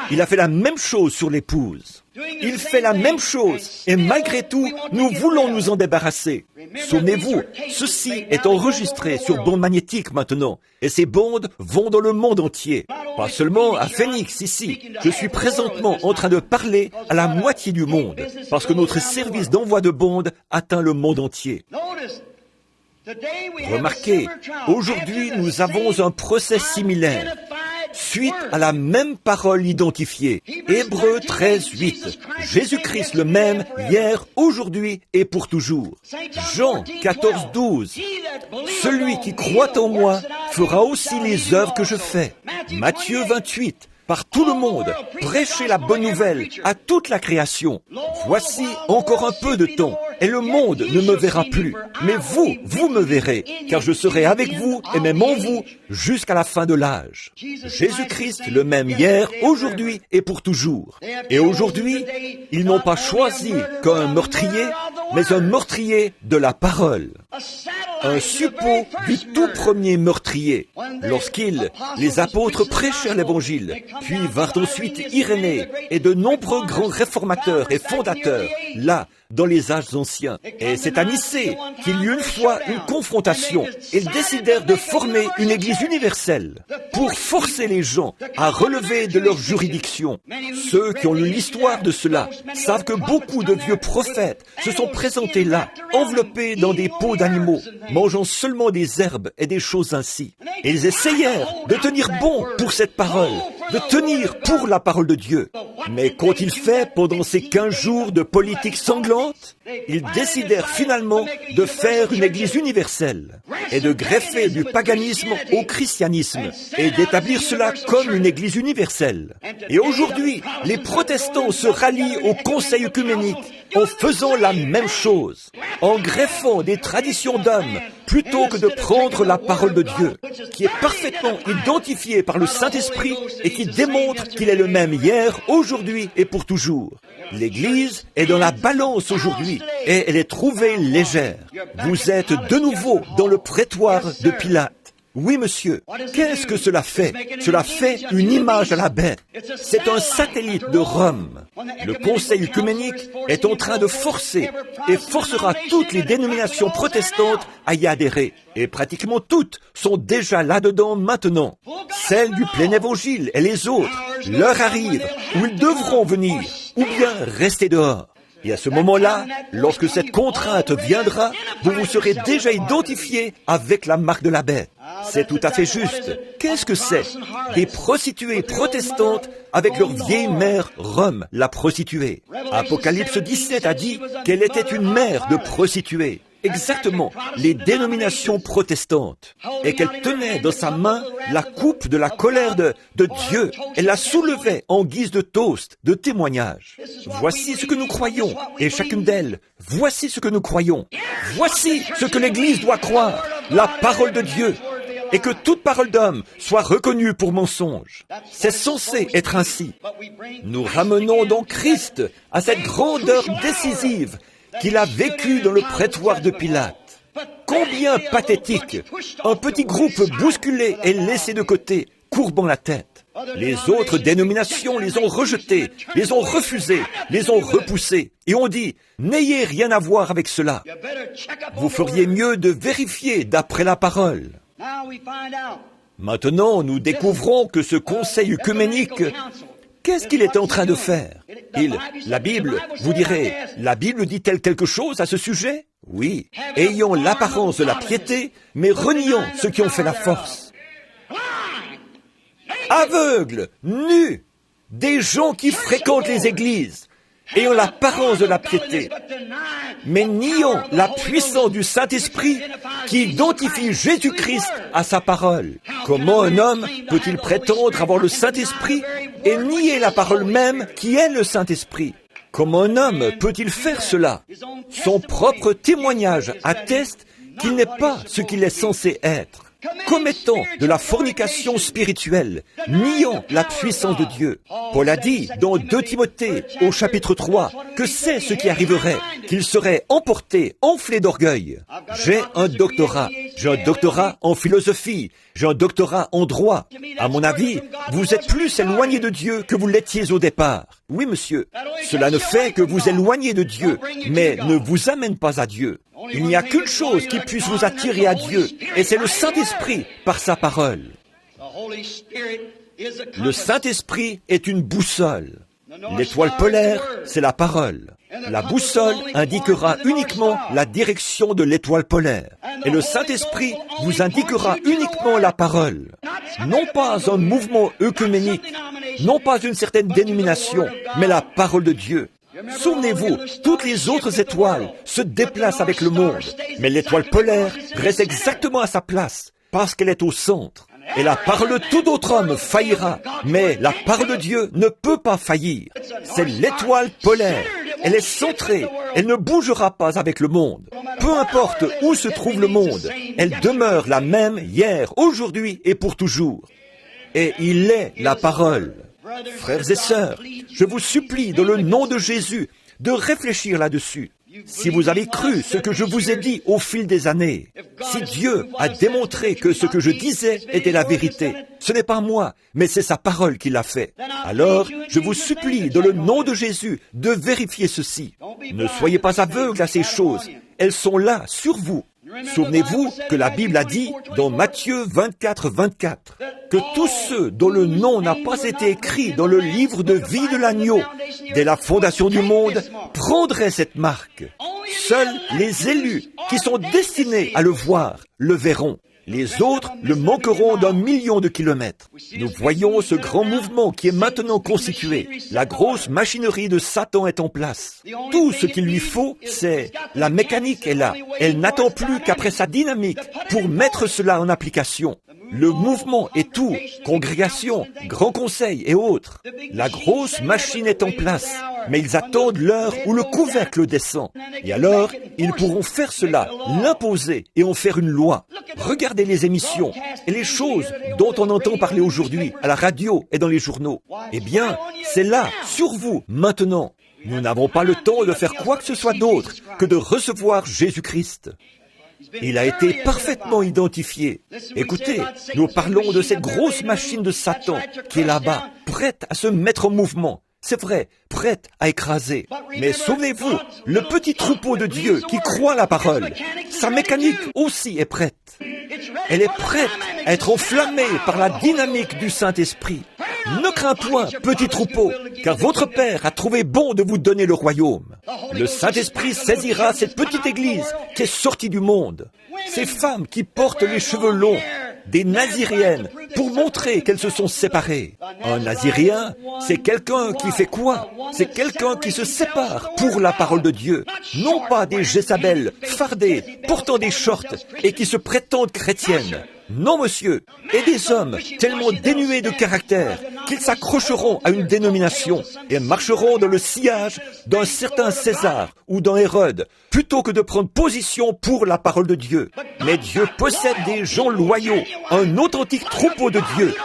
Il a fait la même chose sur l'épouse. Il fait la même chose, et malgré tout, nous voulons nous en débarrasser. Souvenez-vous, ceci est enregistré sur bande magnétique maintenant, et ces bandes vont dans le monde entier. Pas seulement à Phoenix ici. Je suis présentement en train de parler à la moitié du monde, parce que notre service d'envoi de bandes atteint le monde entier. Remarquez, aujourd'hui nous avons un procès similaire, suite à la même parole identifiée. Hébreux 13:8. Jésus-Christ le même, hier, aujourd'hui et pour toujours. Jean 14:12. Celui qui croit en moi fera aussi les œuvres que je fais. Matthieu 28. Par tout le monde, prêchez la bonne nouvelle à toute la création. Voici encore un peu de temps, et le monde ne me verra plus. Mais vous, vous me verrez, car je serai avec vous et même en vous jusqu'à la fin de l'âge. Jésus-Christ, le même hier, aujourd'hui et pour toujours. Et aujourd'hui, ils n'ont pas choisi qu'un meurtrier, mais un meurtrier de la parole. Un suppôt du tout premier meurtrier. Lorsqu'ils, les apôtres, prêchèrent l'Évangile, puis vinrent ensuite Irénée et de nombreux grands réformateurs et fondateurs, là, dans les âges anciens. Et c'est à Nicée qu'il y eut une fois une confrontation. Ils décidèrent de former une église universelle pour forcer les gens à relever de leur juridiction. Ceux qui ont lu l'histoire de cela savent que beaucoup de vieux prophètes se sont présentés là, enveloppés dans des peaux d'animaux, mangeant seulement des herbes et des choses ainsi. Et ils essayèrent de tenir bon pour cette parole, de tenir pour la parole de Dieu. Mais qu'ont-ils fait pendant ces 15 jours de politique sanglante? Ils décidèrent finalement de faire une église universelle et de greffer du paganisme au christianisme et d'établir cela comme une église universelle. Et aujourd'hui, les protestants se rallient au conseil œcuménique en faisant la même chose, en greffant des traditions d'hommes plutôt que de prendre la parole de Dieu, qui est parfaitement identifiée par le Saint-Esprit et qui démontre qu'il est le même hier, aujourd'hui et pour toujours. L'Église est dans la balance aujourd'hui et elle est trouvée légère. Vous êtes de nouveau dans le prétoire de Pilate. Oui, monsieur. Qu'est-ce que cela fait? Cela fait une image à la bête. C'est un satellite de Rome. Le Conseil œcuménique est en train de forcer et forcera toutes les dénominations protestantes à y adhérer. Et pratiquement toutes sont déjà là-dedans maintenant. Celles du plein évangile et les autres, l'heure arrive où ils devront venir ou bien rester dehors. Et à ce moment-là, lorsque cette contrainte viendra, vous vous serez déjà identifié avec la marque de la bête. C'est tout à fait juste. Qu'est-ce que c'est? Des prostituées protestantes avec leur vieille mère Rome, la prostituée. Apocalypse 17 a dit qu'elle était une mère de prostituées. Exactement, les dénominations protestantes, et qu'elle tenait dans sa main la coupe de la colère de Dieu. Elle la soulevait en guise de toast, de témoignage. Voici ce que nous croyons, et chacune d'elles, voici ce que nous croyons. Voici ce que l'Église doit croire, la parole de Dieu, et que toute parole d'homme soit reconnue pour mensonge. C'est censé être ainsi. Nous ramenons donc Christ à cette grandeur décisive qu'il a vécu dans le prétoire de Pilate. Combien pathétique! Un petit groupe bousculé et laissé de côté, courbant la tête. Les autres dénominations les ont rejetés, les ont refusés, les ont repoussés, et ont dit, n'ayez rien à voir avec cela. Vous feriez mieux de vérifier d'après la parole. Maintenant, nous découvrons que ce conseil œcuménique, qu'est-ce qu'il est en train de faire? La Bible, vous direz, la Bible dit-elle quelque chose à ce sujet? Oui. Ayant l'apparence de la piété, mais reniant ceux qui ont fait la force. Aveugles, nus, des gens qui fréquentent les églises, ayant l'apparence de la piété, mais niant la puissance du Saint-Esprit qui identifie Jésus-Christ à sa parole. Comment un homme peut-il prétendre avoir le Saint-Esprit et nier la parole même qui est le Saint-Esprit? Comment un homme peut-il faire cela? Son propre témoignage atteste qu'il n'est pas ce qu'il est censé être. Commettant de la fornication spirituelle, niant la puissance de Dieu. Paul a dit dans 2 Timothée au chapitre 3 que c'est ce qui arriverait, qu'il serait emporté, enflé d'orgueil. J'ai un doctorat en philosophie, j'ai un doctorat en droit. À mon avis, vous êtes plus éloigné de Dieu que vous l'étiez au départ. Oui, monsieur, cela ne fait que vous éloigner de Dieu, mais ne vous amène pas à Dieu. Il n'y a qu'une chose qui puisse vous attirer à Dieu, et c'est le Saint-Esprit par sa parole. Le Saint-Esprit est une boussole. L'étoile polaire, c'est la parole. La boussole indiquera uniquement la direction de l'étoile polaire. Et le Saint-Esprit vous indiquera uniquement la parole. Non pas un mouvement œcuménique, non pas une certaine dénomination, mais la parole de Dieu. Souvenez-vous, toutes les autres étoiles se déplacent avec le monde, mais l'étoile polaire reste exactement à sa place, parce qu'elle est au centre. Et la parole de tout autre homme faillira, mais la parole de Dieu ne peut pas faillir. C'est l'étoile polaire. Elle est centrée. Elle ne bougera pas avec le monde. Peu importe où se trouve le monde, elle demeure la même hier, aujourd'hui et pour toujours. Et il est la parole. Frères et sœurs, je vous supplie, dans le nom de Jésus, de réfléchir là-dessus. Si vous avez cru ce que je vous ai dit au fil des années, si Dieu a démontré que ce que je disais était la vérité, ce n'est pas moi, mais c'est sa parole qui l'a fait. Alors, je vous supplie, dans le nom de Jésus, de vérifier ceci. Ne soyez pas aveugles à ces choses. Elles sont là, sur vous. Souvenez-vous que la Bible a dit, dans Matthieu 24, 24, que tous ceux dont le nom n'a pas été écrit dans le livre de vie de l'agneau, dès la fondation du monde, prendraient cette marque. Seuls les élus qui sont destinés à le voir le verront. Les autres le manqueront d'1 million de kilomètres. Nous voyons ce grand mouvement qui est maintenant constitué. La grosse machinerie de Satan est en place. Tout ce qu'il lui faut, c'est la mécanique est là. Elle n'attend plus qu'après sa dynamique pour mettre cela en application. Le mouvement et tout, congrégation, grand conseil et autres. La grosse machine est en place, mais ils attendent l'heure où le couvercle descend. Et alors, ils pourront faire cela, l'imposer et en faire une loi. Regardez les émissions et les choses dont on entend parler aujourd'hui à la radio et dans les journaux. Eh bien, c'est là, sur vous, maintenant. Nous n'avons pas le temps de faire quoi que ce soit d'autre que de recevoir Jésus-Christ. Il a été parfaitement identifié. Écoutez, nous parlons de cette grosse machine de Satan qui est là-bas, prête à se mettre en mouvement. C'est vrai, prête à écraser. Mais souvenez-vous, le petit troupeau de Dieu qui croit la parole, sa mécanique aussi est prête. Elle est prête à être enflammée par la dynamique du Saint-Esprit. Ne crains point, petit troupeau, car votre Père a trouvé bon de vous donner le royaume. Le Saint-Esprit saisira cette petite église qui est sortie du monde. Ces femmes qui portent les cheveux longs, des naziréennes, pour montrer qu'elles se sont séparées. Un naziréen, c'est quelqu'un qui fait quoi? C'est quelqu'un qui se sépare pour la parole de Dieu. Non pas des Jézabel fardées, portant des shorts et qui se prétendent chrétiennes. Non, monsieur, et des hommes tellement dénués de caractère qu'ils s'accrocheront à une dénomination et marcheront dans le sillage d'un certain César ou d'un Hérode, plutôt que de prendre position pour la parole de Dieu. Mais Dieu possède des gens loyaux, un authentique troupeau de Dieu,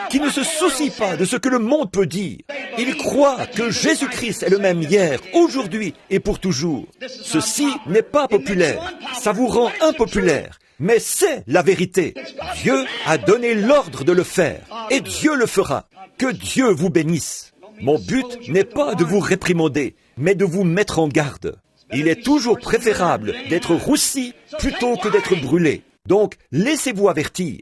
qui ne se soucie pas de ce que le monde peut dire. Il croit que Jésus-Christ est le même hier, aujourd'hui et pour toujours. Ceci n'est pas populaire, ça vous rend impopulaire. Mais c'est la vérité. Dieu a donné l'ordre de le faire, et Dieu le fera. Que Dieu vous bénisse. Mon but n'est pas de vous réprimander, mais de vous mettre en garde. Il est toujours préférable d'être roussi plutôt que d'être brûlé. Donc, laissez-vous avertir.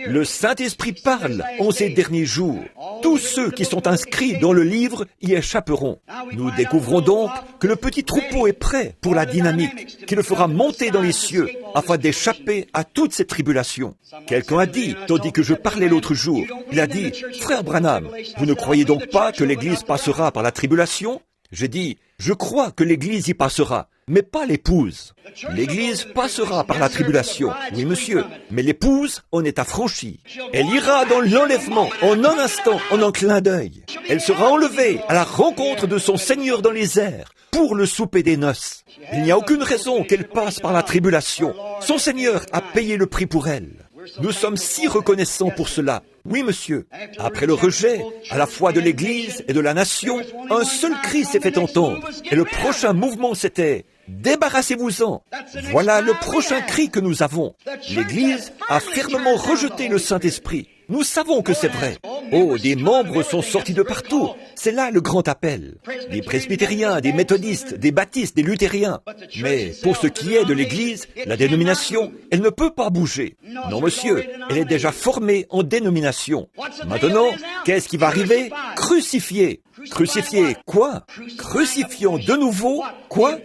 Le Saint-Esprit parle en ces derniers jours. Tous ceux qui sont inscrits dans le livre y échapperont. Nous découvrons donc que le petit troupeau est prêt pour la dynamique qui le fera monter dans les cieux afin d'échapper à toutes ces tribulations. Quelqu'un a dit, tandis que je parlais l'autre jour, il a dit, « Frère Branham, vous ne croyez donc pas que l'Église passera par la tribulation ?» J'ai dit, je crois que l'Église y passera, mais pas l'épouse. L'Église passera par la tribulation, oui monsieur, mais l'épouse en est affranchie. Elle ira dans l'enlèvement en un instant, en un clin d'œil. Elle sera enlevée à la rencontre de son Seigneur dans les airs, pour le souper des noces. Il n'y a aucune raison qu'elle passe par la tribulation. Son Seigneur a payé le prix pour elle. Nous sommes si reconnaissants pour cela. Oui, monsieur. Après le rejet, à la fois de l'Église et de la nation, un seul cri s'est fait entendre. Et le prochain mouvement, c'était « Débarrassez-vous-en ». Voilà le prochain cri que nous avons. L'Église a fermement rejeté le Saint-Esprit. Nous savons que c'est vrai. Oh, des membres sont sortis de partout. C'est là le grand appel. Des presbytériens, des méthodistes, des baptistes, des luthériens. Mais pour ce qui est de l'Église, la dénomination, elle ne peut pas bouger. Non, monsieur, elle est déjà formée en dénomination. Maintenant, qu'est-ce qui va arriver? Crucifier. Crucifier quoi? Crucifions de nouveau quoi?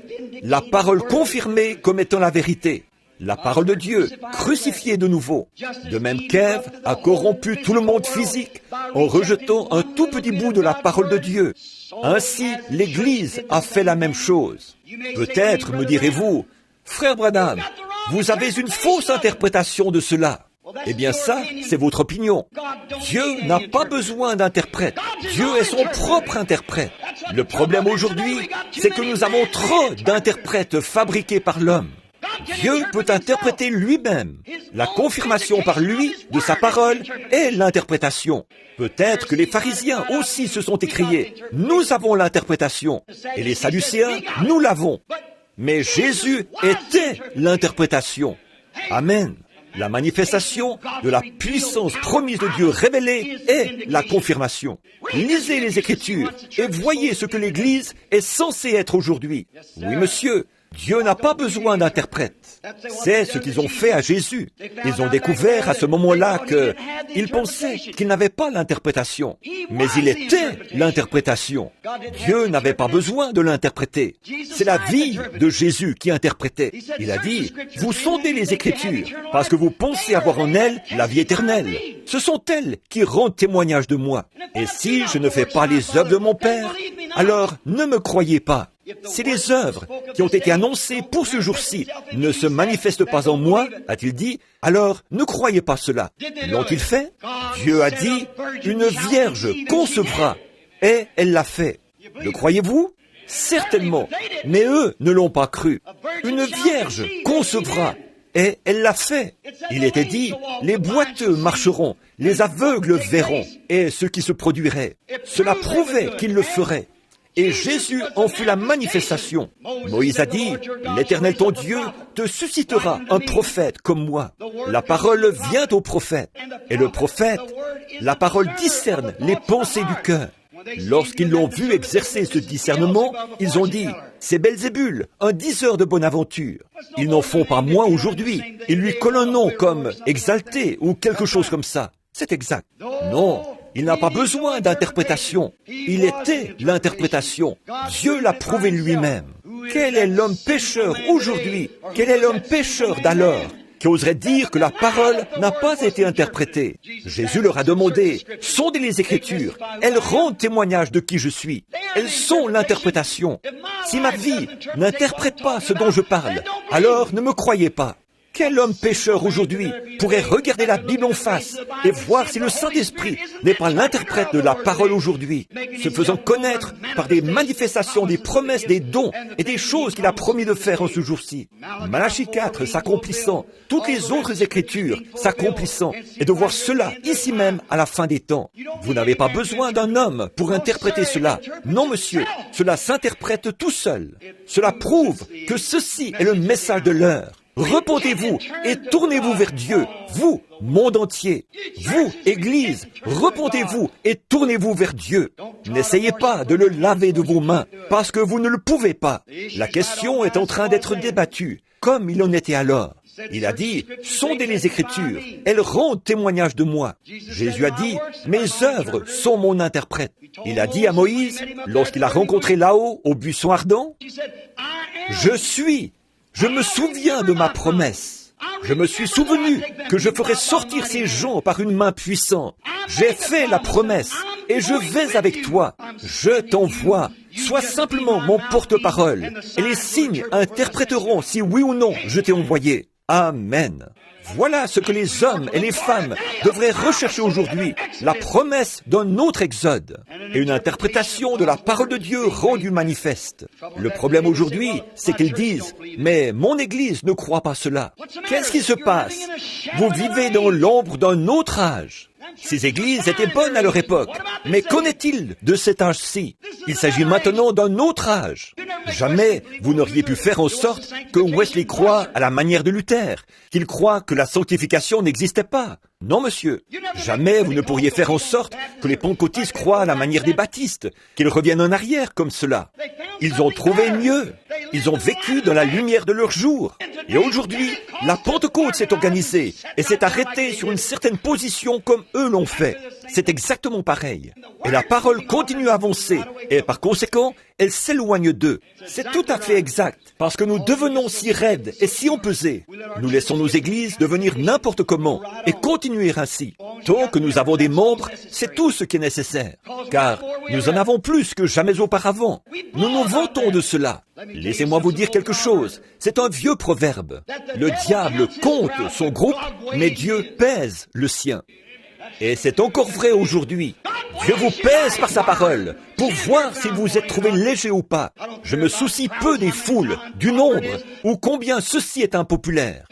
La parole confirmée comme étant la vérité. La parole de Dieu, crucifiée de nouveau. De même qu'Ève a corrompu tout le monde physique en rejetant un tout petit bout de la parole de Dieu. Ainsi, l'Église a fait la même chose. Peut-être, me direz-vous, Frère Branham, vous avez une fausse interprétation de cela. Eh bien ça, c'est votre opinion. Dieu n'a pas besoin d'interprète. Dieu est son propre interprète. Le problème aujourd'hui, c'est que nous avons trop d'interprètes fabriqués par l'homme. Dieu peut interpréter lui-même. La confirmation par lui de sa parole est l'interprétation. Peut-être que les pharisiens aussi se sont écriés. Nous avons l'interprétation. Et les sadducéens, nous l'avons. Mais Jésus était l'interprétation. Amen. La manifestation de la puissance promise de Dieu révélée est la confirmation. Lisez les Écritures et voyez ce que l'Église est censée être aujourd'hui. Oui, monsieur. Dieu n'a pas besoin d'interprète. C'est ce qu'ils ont fait à Jésus. Ils ont découvert à ce moment-là qu'ils pensaient qu'il n'avait pas l'interprétation. Mais il était l'interprétation. Dieu n'avait pas besoin de l'interpréter. C'est la vie de Jésus qui interprétait. Il a dit, vous sondez les Écritures parce que vous pensez avoir en elles la vie éternelle. Ce sont elles qui rendent témoignage de moi. Et si je ne fais pas les œuvres de mon Père, alors ne me croyez pas. Si les œuvres qui ont été annoncées pour ce jour-ci ne se manifestent pas en moi, a-t-il dit, alors ne croyez pas cela. L'ont-ils fait? Dieu a dit, une vierge concevra, et elle l'a fait. Le croyez-vous? Certainement, mais eux ne l'ont pas cru. Une vierge concevra, et elle l'a fait. Il était dit, les boiteux marcheront, les aveugles verront, et ce qui se produirait. Cela prouvait qu'il le ferait. Et Jésus en fut la manifestation. Moïse a dit, l'Éternel ton Dieu te suscitera un prophète comme moi. La parole vient au prophète. Et le prophète, la parole discerne les pensées du cœur. Lorsqu'ils l'ont vu exercer ce discernement, ils ont dit, c'est Belzébul, un diseur de bonne aventure. Ils n'en font pas moins aujourd'hui. Ils lui collent un nom comme exalté ou quelque chose comme ça. C'est exact. Non. Il n'a pas besoin d'interprétation. Il était l'interprétation. Dieu l'a prouvé lui-même. Quel est l'homme pécheur aujourd'hui? Quel est l'homme pécheur d'alors qui oserait dire que la parole n'a pas été interprétée? Jésus leur a demandé, sondez les Écritures. Elles rendent témoignage de qui je suis. Elles sont l'interprétation. Si ma vie n'interprète pas ce dont je parle, alors ne me croyez pas. Quel homme pécheur aujourd'hui pourrait regarder la Bible en face et voir si le Saint-Esprit n'est pas l'interprète de la parole aujourd'hui, se faisant connaître par des manifestations, des promesses, des dons et des choses qu'il a promis de faire en ce jour-ci. Malachie 4 s'accomplissant, toutes les autres Écritures s'accomplissant, et de voir cela ici même à la fin des temps. Vous n'avez pas besoin d'un homme pour interpréter cela. Non, monsieur, cela s'interprète tout seul. Cela prouve que ceci est le message de l'heure. Repentez-vous et tournez-vous vers Dieu, vous, monde entier. Vous, Église, repentez-vous et tournez-vous vers Dieu. N'essayez pas de le laver de vos mains, parce que vous ne le pouvez pas. La question est en train d'être débattue, comme il en était alors. Il a dit, sondez les Écritures, elles rendent témoignage de moi. Jésus a dit, mes œuvres sont mon interprète. Il a dit à Moïse, lorsqu'il a rencontré là-haut, au buisson ardent, je me souviens de ma promesse. Je me suis souvenu que je ferais sortir ces gens par une main puissante. J'ai fait la promesse et je vais avec toi. Je t'envoie. Sois simplement mon porte-parole. Et les signes interpréteront si oui ou non je t'ai envoyé. Amen. Voilà ce que les hommes et les femmes devraient rechercher aujourd'hui, la promesse d'un autre exode et une interprétation de la parole de Dieu rendue manifeste. Le problème aujourd'hui, c'est qu'ils disent, mais mon Église ne croit pas cela. Qu'est-ce qui se passe? Vous vivez dans l'ombre d'un autre âge. Ces églises étaient bonnes à leur époque, mais qu'en est-il de cet âge-ci? Il s'agit maintenant d'un autre âge. Jamais vous n'auriez pu faire en sorte que Wesley croie à la manière de Luther, qu'il croit que la sanctification n'existait pas. Non, monsieur. Jamais vous ne pourriez faire en sorte que les pentecôtistes croient à la manière des baptistes, qu'ils reviennent en arrière comme cela. Ils ont trouvé mieux. Ils ont vécu dans la lumière de leur jour. Et aujourd'hui, la Pentecôte s'est organisée et s'est arrêtée sur une certaine position comme eux l'ont fait. C'est exactement pareil. Et la parole continue à avancer et par conséquent, elle s'éloigne d'eux. C'est tout à fait exact, parce que nous devenons si raides et si empesés. Nous laissons nos églises devenir n'importe comment et continuer ainsi. Tant que nous avons des membres, c'est tout ce qui est nécessaire, car nous en avons plus que jamais auparavant. Nous nous vantons de cela. Laissez-moi vous dire quelque chose. C'est un vieux proverbe. Le diable compte son groupe, mais Dieu pèse le sien. Et c'est encore vrai aujourd'hui. Dieu vous pèse par sa parole pour voir si vous êtes trouvé léger ou pas. Je me soucie peu des foules, du nombre, ou combien ceci est impopulaire.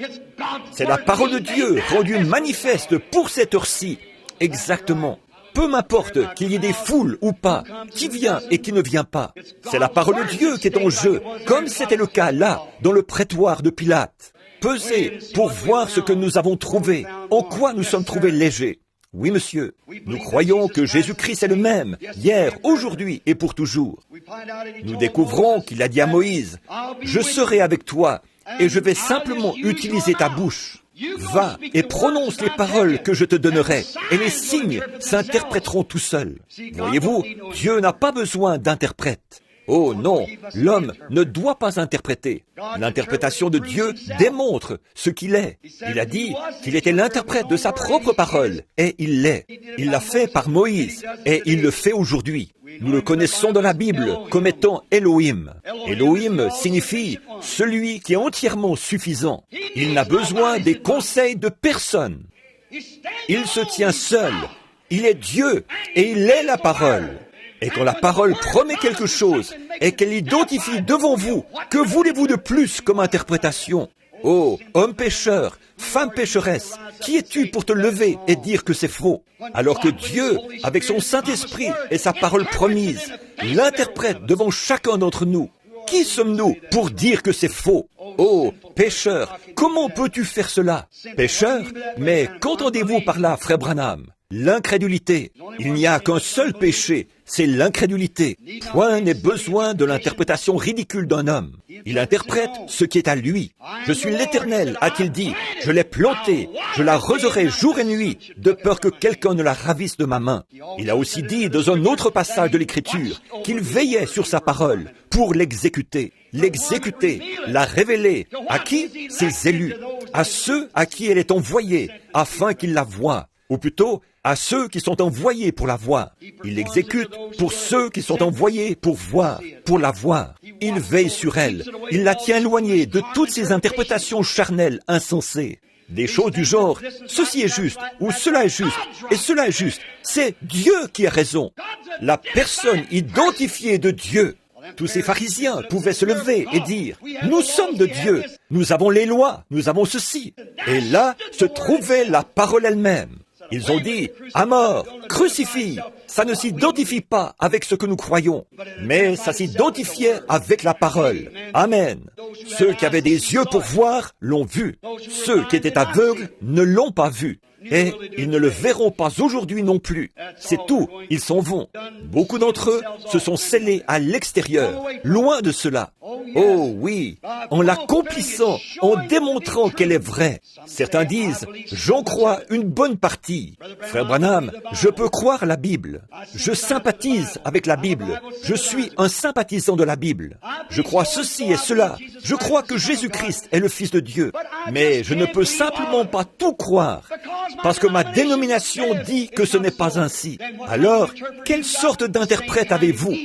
C'est la parole de Dieu rendue manifeste pour cette heure-ci. Exactement. Peu m'importe qu'il y ait des foules ou pas, qui vient et qui ne vient pas. C'est la parole de Dieu qui est en jeu, comme c'était le cas là, dans le prétoire de Pilate. Pesez pour voir ce que nous avons trouvé, en quoi nous sommes trouvés légers. Oui, monsieur, nous croyons que Jésus-Christ est le même, hier, aujourd'hui et pour toujours. Nous découvrons qu'il a dit à Moïse, « Je serai avec toi, et je vais simplement utiliser ta bouche. Va et prononce les paroles que je te donnerai, et les signes s'interpréteront tout seuls. » Voyez-vous, Dieu n'a pas besoin d'interprète. Oh non, l'homme ne doit pas interpréter. L'interprétation de Dieu démontre ce qu'il est. Il a dit qu'il était l'interprète de sa propre parole, et il l'est. Il l'a fait par Moïse, et il le fait aujourd'hui. Nous le connaissons dans la Bible comme étant Elohim. Elohim signifie celui qui est entièrement suffisant. Il n'a besoin des conseils de personne. Il se tient seul. Il est Dieu, et il est la parole. Et quand la parole promet quelque chose et qu'elle l'identifie devant vous, que voulez-vous de plus comme interprétation? Oh, homme pécheur, femme pécheresse, qui es-tu pour te lever et dire que c'est faux? Alors que Dieu, avec son Saint-Esprit et sa parole promise, l'interprète devant chacun d'entre nous. Qui sommes-nous pour dire que c'est faux? Oh, pécheur, comment peux-tu faire cela? Pécheur? Mais qu'entendez-vous par là, frère Branham? L'incrédulité. Il n'y a qu'un seul péché, c'est l'incrédulité. Point n'est besoin de l'interprétation ridicule d'un homme. Il interprète ce qui est à lui. Je suis l'Éternel, a-t-il dit. Je l'ai plantée, je l'arroserai jour et nuit, de peur que quelqu'un ne la ravisse de ma main. Il a aussi dit dans un autre passage de l'Écriture qu'il veillait sur sa parole pour l'exécuter. L'exécuter, la révéler. À qui? Ses élus. À ceux à qui elle est envoyée, afin qu'ils la voient. Ou plutôt, à ceux qui sont envoyés pour la voir. Il l'exécute pour ceux qui sont envoyés pour voir, pour la voir. Il veille sur elle. Il la tient éloignée de toutes ces interprétations charnelles insensées. Des choses du genre, ceci est juste, ou cela est juste, et cela est juste. C'est Dieu qui a raison. La personne identifiée de Dieu. Tous ces pharisiens pouvaient se lever et dire, « Nous sommes de Dieu, nous avons les lois, nous avons ceci. » Et là se trouvait la parole elle-même. Ils ont dit, à mort, crucifie. Ça ne s'identifie pas avec ce que nous croyons, mais ça s'identifiait avec la parole. Amen. Ceux qui avaient des yeux pour voir l'ont vu. Ceux qui étaient aveugles ne l'ont pas vu. Et ils ne le verront pas aujourd'hui non plus. C'est tout, ils s'en vont. Beaucoup d'entre eux se sont scellés à l'extérieur, loin de cela. Oh oui, en l'accomplissant, en démontrant qu'elle est vraie. Certains disent, j'en crois une bonne partie. Frère Branham, je peux croire la Bible. Je sympathise avec la Bible. Je suis un sympathisant de la Bible. Je crois ceci et cela. Je crois que Jésus-Christ est le Fils de Dieu. Mais je ne peux simplement pas tout croire. Parce que ma dénomination dit que ce n'est pas ainsi. Alors, quelle sorte d'interprète avez-vous?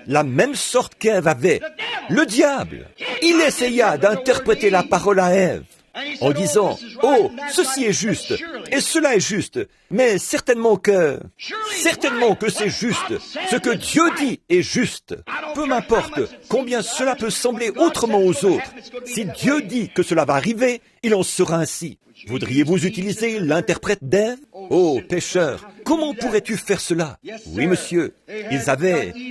La même sorte qu'Ève avait. Le diable. Il essaya d'interpréter la parole à Ève en disant, « Oh, ceci est juste, et cela est juste, mais certainement que c'est juste. Ce que Dieu dit est juste. Peu m'importe combien cela peut sembler autrement aux autres. Si Dieu dit que cela va arriver, il en sera ainsi. » Voudriez-vous utiliser l'interprète d'Ève? Oh, pécheur, comment pourrais-tu faire cela? Oui, monsieur,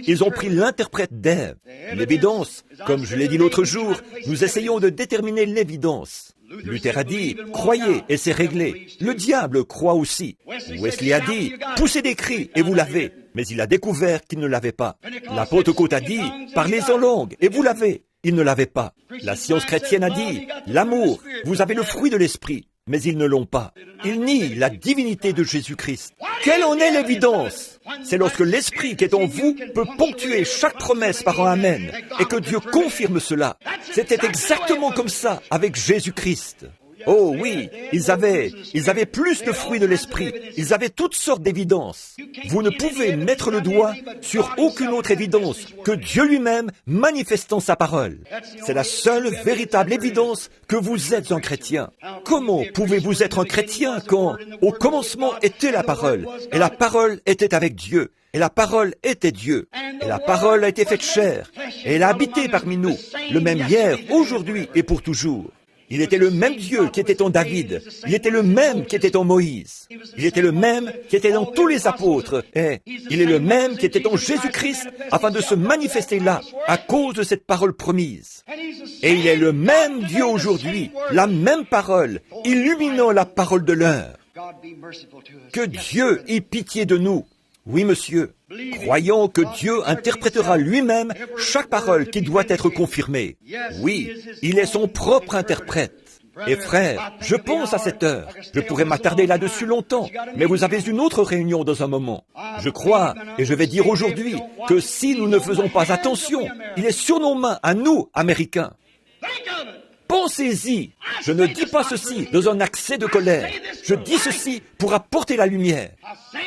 ils ont pris l'interprète d'Ève. L'évidence, comme je l'ai dit l'autre jour, nous essayons de déterminer l'évidence. Luther a dit, croyez et c'est réglé. Le diable croit aussi. Wesley a dit, poussez des cris et vous l'avez. Mais il a découvert qu'il ne l'avait pas. La Pentecôte a dit, parlez en langue et vous l'avez. Il ne l'avait pas. La science chrétienne a dit, l'amour, vous avez le fruit de l'esprit. Mais ils ne l'ont pas. Ils nient la divinité de Jésus-Christ. Quelle en est l'évidence? C'est lorsque l'Esprit qui est en vous peut ponctuer chaque promesse par un Amen et que Dieu confirme cela. C'était exactement comme ça avec Jésus-Christ. Oh oui, ils avaient plus de fruits de l'esprit. Ils avaient toutes sortes d'évidences. Vous ne pouvez mettre le doigt sur aucune autre évidence que Dieu lui-même manifestant sa parole. C'est la seule véritable évidence que vous êtes un chrétien. Comment pouvez-vous être un chrétien quand, au commencement, était la parole, et la parole était avec Dieu, et la parole était Dieu, et la parole a été faite chair, et elle a habité parmi nous, le même hier, aujourd'hui et pour toujours. Il était le même Dieu qui était en David. Il était le même qui était en Moïse. Il était le même qui était dans tous les apôtres. Et il est le même qui était en Jésus-Christ afin de se manifester là, à cause de cette parole promise. Et il est le même Dieu aujourd'hui, la même parole, illuminant la parole de l'heure. Que Dieu ait pitié de nous. Oui, monsieur. Croyons que Dieu interprétera lui-même chaque parole qui doit être confirmée. Oui, il est son propre interprète. Et frère, je pense à cette heure. Je pourrais m'attarder là-dessus longtemps, mais vous avez une autre réunion dans un moment. Je crois, et je vais dire aujourd'hui, que si nous ne faisons pas attention, il est sur nos mains, à nous, Américains. Pensez-y. Je ne dis pas ceci dans un accès de colère. Je dis ceci pour apporter la lumière.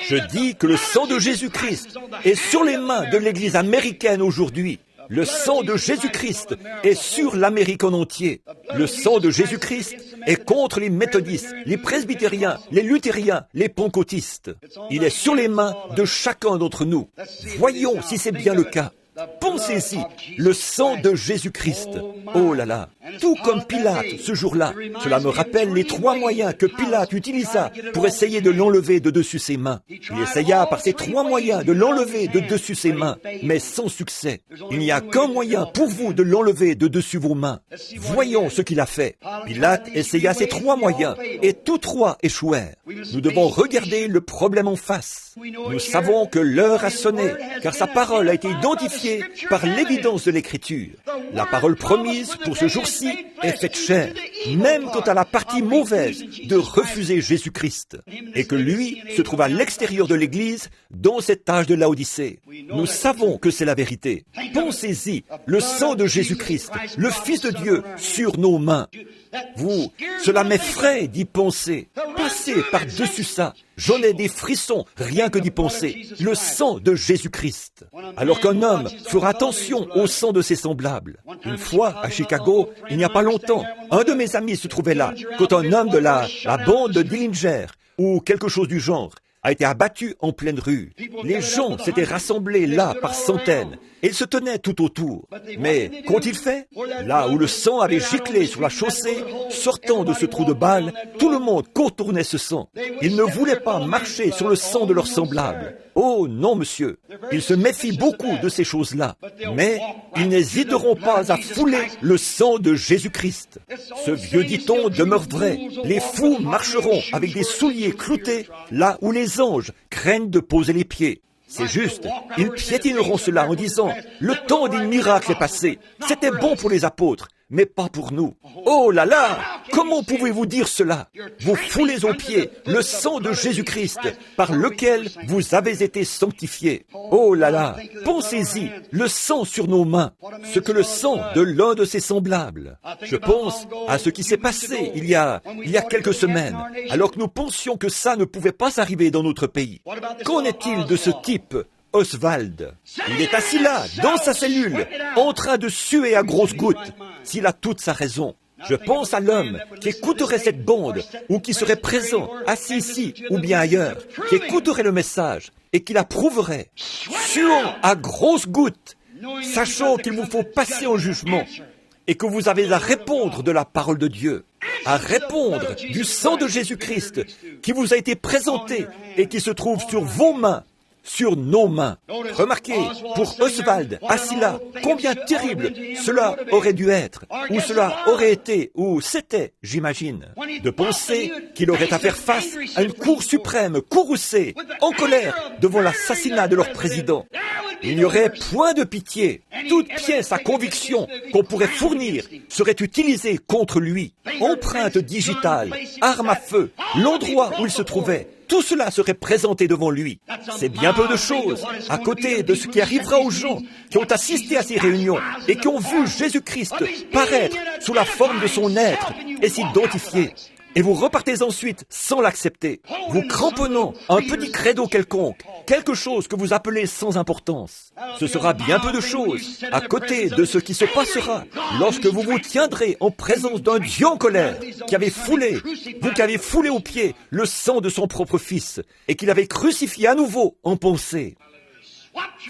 Je dis que le sang de Jésus-Christ est sur les mains de l'Église américaine aujourd'hui. Le sang de Jésus-Christ est sur l'Amérique en entier. Le sang de Jésus-Christ est contre les méthodistes, les presbytériens, les luthériens, les pentecôtistes. Il est sur les mains de chacun d'entre nous. Voyons si c'est bien le cas. Pensez-y, le sang de Jésus-Christ. Oh là là, tout comme Pilate ce jour-là. Cela me rappelle les 3 moyens que Pilate utilisa pour essayer de l'enlever de dessus ses mains. Il essaya par ces 3 moyens de l'enlever de dessus ses mains, mais sans succès. Il n'y a qu'un moyen pour vous de l'enlever de dessus vos mains. Voyons ce qu'il a fait. Pilate essaya ces 3 moyens, et tous 3 échouèrent. Nous devons regarder le problème en face. Nous savons que l'heure a sonné, car sa parole a été identifiée par l'évidence de l'Écriture. La parole promise pour ce jour-ci est faite chair, même quant à la partie mauvaise de refuser Jésus-Christ, et que lui se trouve à l'extérieur de l'Église dans cet âge de Laodicée. Nous savons que c'est la vérité. Pensez-y, le sang de Jésus-Christ, le Fils de Dieu, sur nos mains. Vous, cela m'effraie d'y penser. Passez par-dessus ça. J'en ai des frissons, rien que d'y penser. Le sang de Jésus-Christ. Alors qu'un homme fera attention au sang de ses semblables. Une fois, à Chicago, il n'y a pas longtemps, un de mes amis se trouvait là, quand un homme de la bande de Dillinger, ou quelque chose du genre, a été abattu en pleine rue. Les gens s'étaient rassemblés là par centaines, et ils se tenaient tout autour. Mais qu'ont-ils fait? Là où le sang avait giclé sur la chaussée, sortant de ce trou de balle, tout le monde contournait ce sang. Ils ne voulaient pas marcher sur le sang de leurs semblables. Oh non, monsieur, ils se méfient beaucoup de ces choses-là, mais ils n'hésiteront pas à fouler le sang de Jésus-Christ. Ce vieux dicton demeure vrai. Les fous marcheront avec des souliers cloutés là où les anges craignent de poser les pieds. C'est juste, ils piétineront cela en disant « Le temps des miracles est passé. C'était bon pour les apôtres, mais pas pour nous. » Oh là là! Comment pouvez-vous dire cela? Vous foulez aux pieds le sang de Jésus-Christ par lequel vous avez été sanctifiés. Oh là là! Pensez-y, le sang sur nos mains, ce que le sang de l'un de ses semblables. Je pense à ce qui s'est passé il y a quelques semaines, alors que nous pensions que ça ne pouvait pas arriver dans notre pays. Qu'en est-il de ce type, Oswald? Il est assis là, dans sa cellule, en train de suer à grosses gouttes, s'il a toute sa raison. Je pense à l'homme qui écouterait cette bande, ou qui serait présent, assis ici, ou bien ailleurs, qui écouterait le message, et qui l'approuverait, suant à grosses gouttes, sachant qu'il vous faut passer en jugement, et que vous avez à répondre de la parole de Dieu, à répondre du sang de Jésus-Christ, qui vous a été présenté, et qui se trouve sur vos mains, sur nos mains. Remarquez, pour Oswald, assis là, combien terrible cela aurait dû être, ou cela aurait été, ou c'était, j'imagine, de penser qu'il aurait à faire face à une cour suprême courroucée, en colère, devant l'assassinat de leur président. Il n'y aurait point de pitié. Toute pièce à conviction qu'on pourrait fournir serait utilisée contre lui. Empreinte digitale, arme à feu, l'endroit où il se trouvait, tout cela serait présenté devant lui. C'est bien peu de choses à côté de ce qui arrivera aux gens qui ont assisté à ces réunions et qui ont vu Jésus-Christ paraître sous la forme de son être et s'identifier. Et vous repartez ensuite sans l'accepter, vous cramponnant un petit credo quelconque, quelque chose que vous appelez sans importance. Ce sera bien peu de choses à côté de ce qui se passera lorsque vous vous tiendrez en présence d'un Dieu en colère qui avait foulé, vous qui avez foulé aux pieds le sang de son propre Fils et qu'il avait crucifié à nouveau en pensée,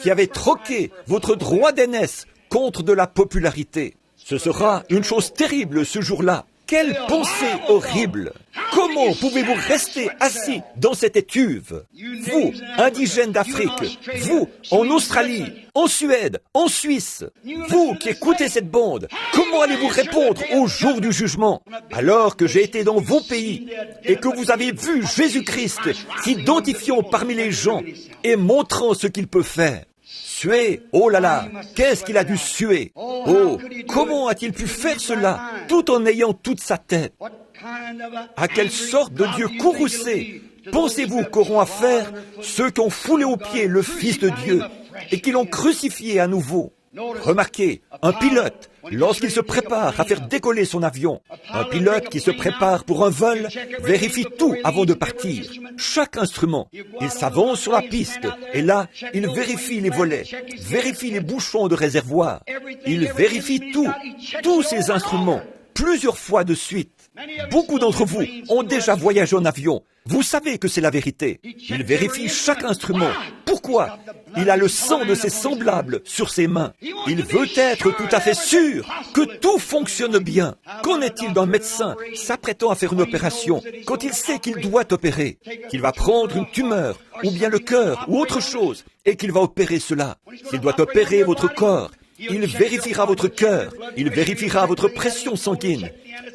qui avait troqué votre droit d'aînesse contre de la popularité. Ce sera une chose terrible ce jour-là. Quelle pensée horrible! Comment pouvez-vous rester assis dans cette étuve? Vous, indigènes d'Afrique, vous, en Australie, en Suède, en Suisse, vous qui écoutez cette bande, comment allez-vous répondre au jour du jugement? Alors que j'ai été dans vos pays et que vous avez vu Jésus-Christ s'identifiant parmi les gens et montrant ce qu'il peut faire. Suer, oh là là, qu'est-ce qu'il a dû suer? Oh, comment a-t-il pu faire cela tout en ayant toute sa tête? À quelle sorte de Dieu courroucé pensez-vous qu'auront à faire ceux qui ont foulé aux pieds le Fils de Dieu et qui l'ont crucifié à nouveau? Remarquez, un pilote, lorsqu'il se prépare à faire décoller son avion, un pilote qui se prépare pour un vol, vérifie tout avant de partir, chaque instrument. Il s'avance sur la piste et là, il vérifie les volets, vérifie les bouchons de réservoir. Il vérifie tout, tous ces instruments, plusieurs fois de suite. Beaucoup d'entre vous ont déjà voyagé en avion. Vous savez que c'est la vérité. Il vérifie chaque instrument. Pourquoi? Il a le sang de ses semblables sur ses mains. Il veut être tout à fait sûr que tout fonctionne bien. Qu'en est-il d'un médecin s'apprêtant à faire une opération quand il sait qu'il doit opérer, qu'il va prendre une tumeur, ou bien le cœur, ou autre chose, et qu'il va opérer cela? S'il doit opérer votre corps, il vérifiera votre cœur, il vérifiera votre pression sanguine,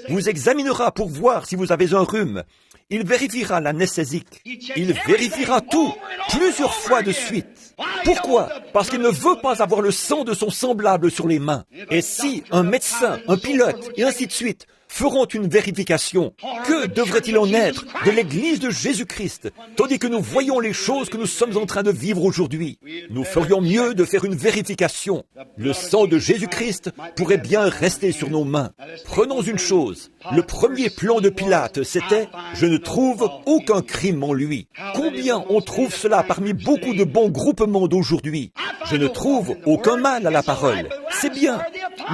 vous examinera pour voir si vous avez un rhume, il vérifiera l'anesthésique, il vérifiera tout plusieurs fois de suite. Pourquoi? Parce qu'il ne veut pas avoir le sang de son semblable sur les mains. Et si un médecin, un pilote, et ainsi de suite, feront une vérification, que devrait-il en être de l'Église de Jésus-Christ, tandis que nous voyons les choses que nous sommes en train de vivre aujourd'hui? Nous ferions mieux de faire une vérification. Le sang de Jésus-Christ pourrait bien rester sur nos mains. Prenons une chose. Le premier plan de Pilate, c'était « Je ne trouve aucun crime en lui ». Combien on trouve cela parmi beaucoup de bons groupements d'aujourd'hui? Je ne trouve aucun mal à la parole. C'est bien,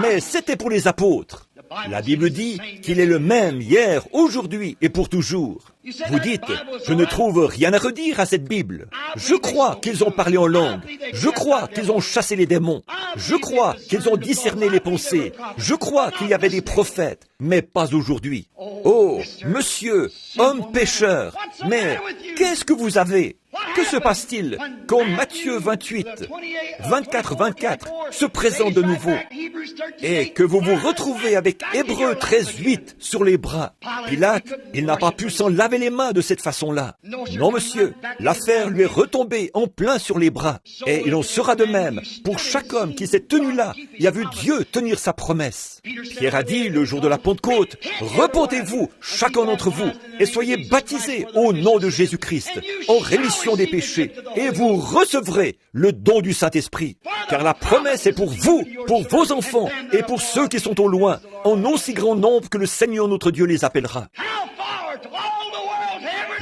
mais c'était pour les apôtres. La Bible dit qu'il est le même hier, aujourd'hui et pour toujours. Vous dites, je ne trouve rien à redire à cette Bible. Je crois qu'ils ont parlé en langue. Je crois qu'ils ont chassé les démons. Je crois qu'ils ont discerné les pensées. Je crois qu'il y avait des prophètes, mais pas aujourd'hui. Oh, monsieur, homme pécheur, mais qu'est-ce que vous avez? Que se passe-t-il quand Matthieu 28, 24 se présente de nouveau et que vous vous retrouvez avec Hébreux 13:8 sur les bras? Pilate, il n'a pas pu s'en laver les mains de cette façon-là. Non, monsieur, l'affaire lui est retombée en plein sur les bras. Et il en sera de même pour chaque homme qui s'est tenu là et a vu Dieu tenir sa promesse. Pierre a dit le jour de la Pentecôte, « Repentez-vous, chacun d'entre vous, et soyez baptisés au nom de Jésus-Christ, en rémission des péchés, et vous recevrez le don du Saint-Esprit. Car la promesse est pour vous, pour vos enfants, et pour ceux qui sont au loin, en aussi grand nombre que le Seigneur notre Dieu les appellera. »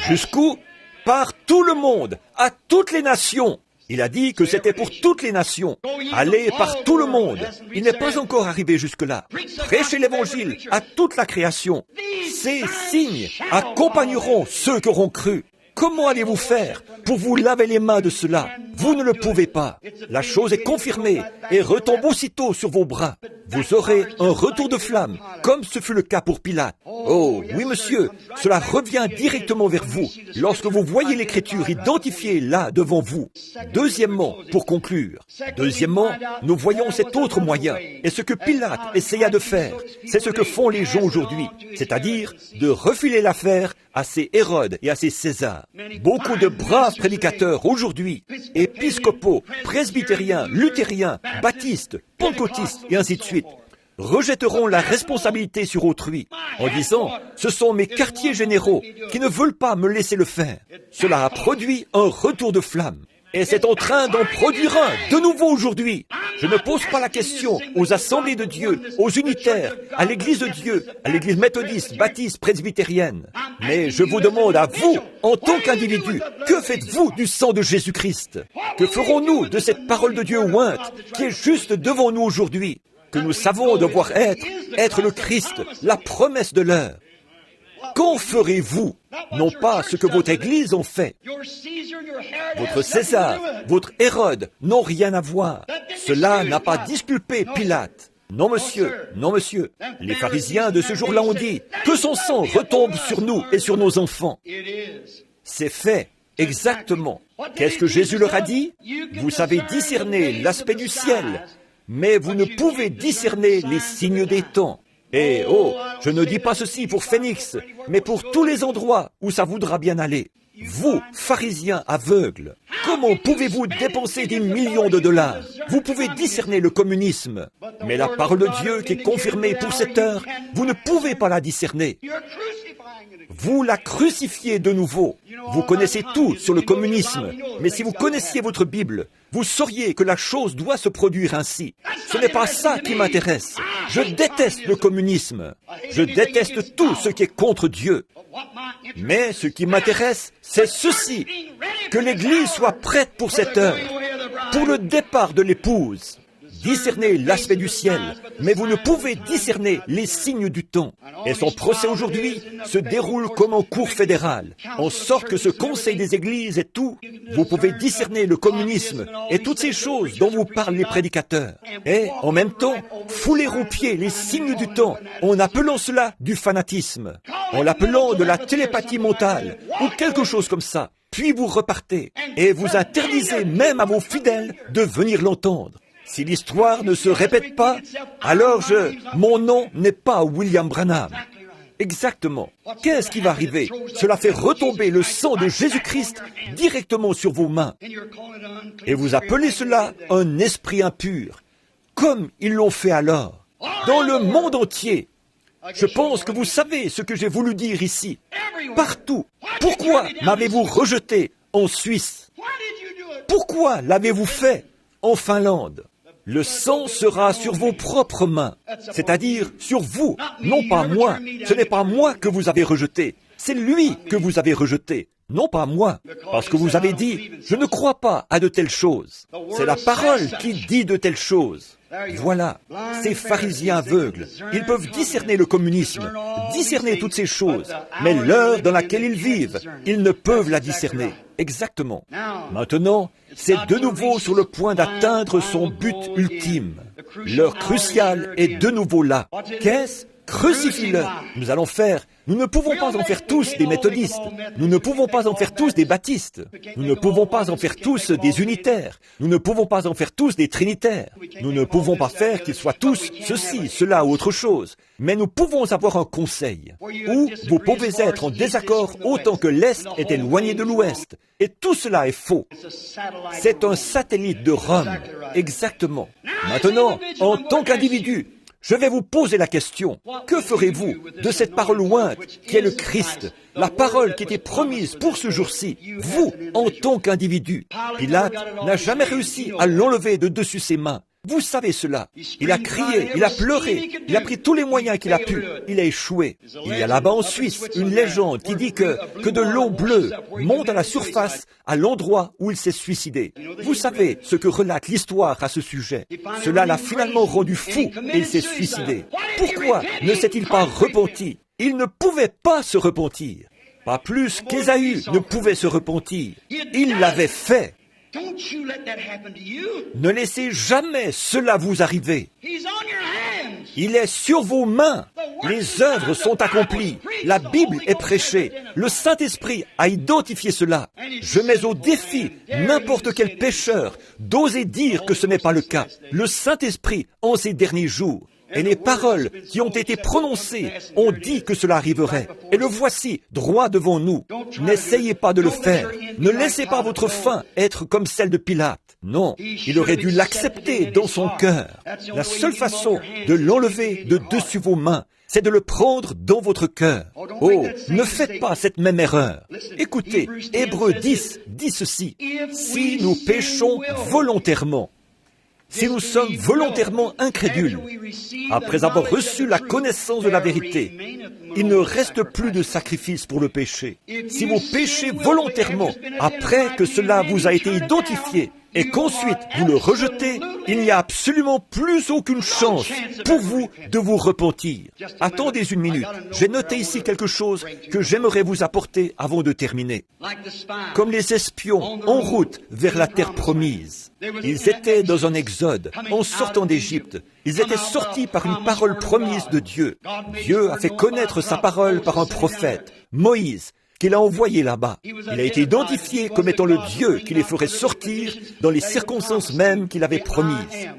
Jusqu'où? Par tout le monde, à toutes les nations. Il a dit que c'était pour toutes les nations. Allez par tout le monde. Il n'est pas encore arrivé jusque-là. Prêchez l'Évangile à toute la création. Ces signes accompagneront ceux qui auront cru. Comment allez-vous faire pour vous laver les mains de cela? Vous ne le pouvez pas. La chose est confirmée et retombe aussitôt sur vos bras. Vous aurez un retour de flamme, comme ce fut le cas pour Pilate. Oh, oui, monsieur, cela revient directement vers vous, lorsque vous voyez l'Écriture identifiée là devant vous. Deuxièmement, pour conclure, nous voyons cet autre moyen, et ce que Pilate essaya de faire, c'est ce que font les gens aujourd'hui, c'est-à-dire de refiler l'affaire à ces Hérodes et à ces Césars. Beaucoup de braves prédicateurs aujourd'hui, épiscopaux, presbytériens, luthériens, baptistes, pentecôtistes et ainsi de suite, rejetteront la responsabilité sur autrui en disant « Ce sont mes quartiers généraux qui ne veulent pas me laisser le faire ». Cela a produit un retour de flamme. Et c'est en train d'en produire un de nouveau aujourd'hui. Je ne pose pas la question aux assemblées de Dieu, aux unitaires, à l'Église de Dieu, à l'Église méthodiste, baptiste, presbytérienne. Mais je vous demande à vous, en tant qu'individu, que faites-vous du sang de Jésus-Christ? Que ferons-nous de cette parole de Dieu ointe qui est juste devant nous aujourd'hui, que nous savons devoir être le Christ, la promesse de l'heure? Qu'en ferez-vous? Non pas ce que votre Église en fait. Votre César, votre Hérode n'ont rien à voir. Cela n'a pas disculpé Pilate. Non, monsieur, non, monsieur. Les pharisiens de ce jour-là ont dit que son sang retombe sur nous et sur nos enfants. C'est fait, exactement. Qu'est-ce que Jésus leur a dit? Vous savez discerner l'aspect du ciel, mais vous ne pouvez discerner les signes des temps. Et je ne dis pas ceci pour Phoenix, mais pour tous les endroits où ça voudra bien aller. Vous, pharisiens aveugles, comment pouvez-vous dépenser des millions de dollars? Vous pouvez discerner le communisme, mais la parole de Dieu qui est confirmée pour cette heure, vous ne pouvez pas la discerner. Vous la crucifiez de nouveau. Vous connaissez tout sur le communisme, mais si vous connaissiez votre Bible, vous sauriez que la chose doit se produire ainsi. Ce n'est pas ça qui m'intéresse. Je déteste le communisme. Je déteste tout ce qui est contre Dieu. Mais ce qui m'intéresse, c'est ceci, que l'Église soit prête pour cette heure, pour le départ de l'épouse. Discernez l'aspect du ciel, mais vous ne pouvez discerner les signes du temps. Et son procès aujourd'hui se déroule comme en cour fédérale, en sorte que ce conseil des églises et tout, vous pouvez discerner le communisme et toutes ces choses dont vous parlent les prédicateurs. Et, en même temps, fouler aux pieds les signes du temps, en appelant cela du fanatisme, en l'appelant de la télépathie mentale, ou quelque chose comme ça. Puis vous repartez, et vous interdisez même à vos fidèles de venir l'entendre. Si l'histoire ne se répète pas, alors mon nom n'est pas William Branham. Exactement. Qu'est-ce qui va arriver? Cela fait retomber le sang de Jésus-Christ directement sur vos mains. Et vous appelez cela un esprit impur, comme ils l'ont fait alors, dans le monde entier. Je pense que vous savez ce que j'ai voulu dire ici. Partout. Pourquoi m'avez-vous rejeté en Suisse? Pourquoi l'avez-vous fait en Finlande? Le sang sera sur vos propres mains, c'est-à-dire sur vous, non pas moi. Ce n'est pas moi que vous avez rejeté, c'est lui que vous avez rejeté, non pas moi. Parce que vous avez dit, je ne crois pas à de telles choses. C'est la parole qui dit de telles choses. Voilà, ces pharisiens aveugles, ils peuvent discerner le communisme, discerner toutes ces choses, mais l'heure dans laquelle ils vivent, ils ne peuvent la discerner. Exactement. Maintenant, c'est de nouveau sur le point d'atteindre son but ultime. L'heure cruciale est de nouveau là. Qu'est-ce? Crucifie-le. Nous allons faire. Nous ne pouvons pas en faire tous des méthodistes. Nous ne pouvons pas en faire tous des baptistes. Nous ne pouvons pas en faire tous des unitaires. Nous ne pouvons pas en faire tous des trinitaires. Nous ne pouvons pas faire qu'ils soient tous ceci, cela ou autre chose. Mais nous pouvons avoir un conseil où vous pouvez être en désaccord autant que l'Est est éloigné de l'Ouest. Et tout cela est faux. C'est un satellite de Rome. Exactement. Maintenant, en tant qu'individu, je vais vous poser la question, que ferez-vous de cette parole ointe qui est le Christ, la parole qui était promise pour ce jour-ci, vous, en tant qu'individu? Pilate n'a jamais réussi à l'enlever de dessus ses mains. Vous savez cela. Il a crié, il a pleuré, il a pris tous les moyens qu'il a pu. Il a échoué. Il y a là-bas en Suisse une légende qui dit que de l'eau bleue monte à la surface à l'endroit où il s'est suicidé. Vous savez ce que relate l'histoire à ce sujet. Cela l'a finalement rendu fou et il s'est suicidé. Pourquoi ne s'est-il pas repenti? Il ne pouvait pas se repentir. Pas plus qu'Ésaü ne pouvait se repentir. Il l'avait fait. Ne laissez jamais cela vous arriver. Il est sur vos mains. Les œuvres sont accomplies. La Bible est prêchée. Le Saint-Esprit a identifié cela. Je mets au défi n'importe quel pécheur d'oser dire que ce n'est pas le cas. Le Saint-Esprit, en ces derniers jours, Et les paroles qui ont été prononcées ont dit que cela arriverait. Et le voici, droit devant nous. N'essayez pas de le faire. Ne laissez pas votre fin être comme celle de Pilate. Non, il aurait dû l'accepter dans son cœur. La seule façon de l'enlever de dessus vos mains, c'est de le prendre dans votre cœur. Oh, ne faites pas cette même erreur. Écoutez, Hébreux 10 dit ceci. Si nous péchons volontairement, si nous sommes volontairement incrédules, après avoir reçu la connaissance de la vérité, il ne reste plus de sacrifice pour le péché. Si vous péchez volontairement, après que cela vous a été identifié, et qu'ensuite vous le rejetez, il n'y a absolument plus aucune chance pour vous de vous repentir. Attendez une minute, j'ai noté ici quelque chose que j'aimerais vous apporter avant de terminer. Comme les espions en route vers la terre promise, ils étaient dans un exode, en sortant d'Égypte. Ils étaient sortis par une parole promise de Dieu. Dieu a fait connaître sa parole par un prophète, Moïse, qu'il a envoyé là-bas. Il a été identifié comme étant le Dieu qui les ferait sortir dans les circonstances mêmes qu'il avait promises.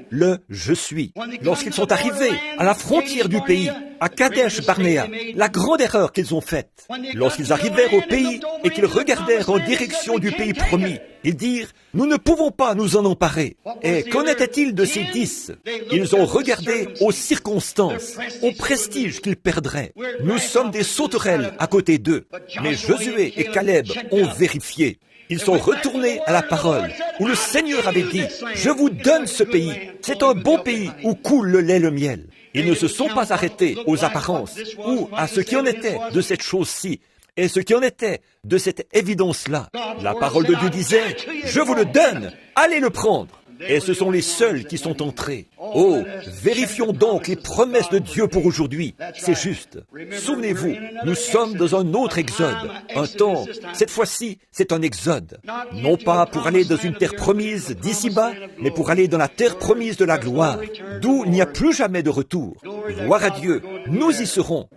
Le « Je suis ». Lorsqu'ils sont arrivés à la frontière du pays, à Kadesh Barnéa, la grande erreur qu'ils ont faite, lorsqu'ils arrivèrent au pays et qu'ils regardèrent en direction du pays promis, ils dirent « Nous ne pouvons pas nous en emparer ». Et qu'en était-il de ces 10 ? Ils ont regardé aux circonstances, au prestige qu'ils perdraient. Nous sommes des sauterelles à côté d'eux. Mais Josué et Caleb ont vérifié. Ils sont retournés à la parole, où le Seigneur avait dit « Je vous donne ce pays. C'est un bon pays où coule le lait et le miel. » Ils ne se sont pas arrêtés aux apparences ou à ce qui en était de cette chose-ci. Et ce qui en était de cette évidence-là, la parole de Dieu disait, « Je vous le donne, allez le prendre !» Et ce sont les seuls qui sont entrés. Oh, vérifions donc les promesses de Dieu pour aujourd'hui. C'est juste. Souvenez-vous, nous sommes dans un autre exode. Un temps, cette fois-ci, c'est un exode. Non pas pour aller dans une terre promise d'ici-bas, mais pour aller dans la terre promise de la gloire, d'où il n'y a plus jamais de retour. Gloire à Dieu, nous y serons.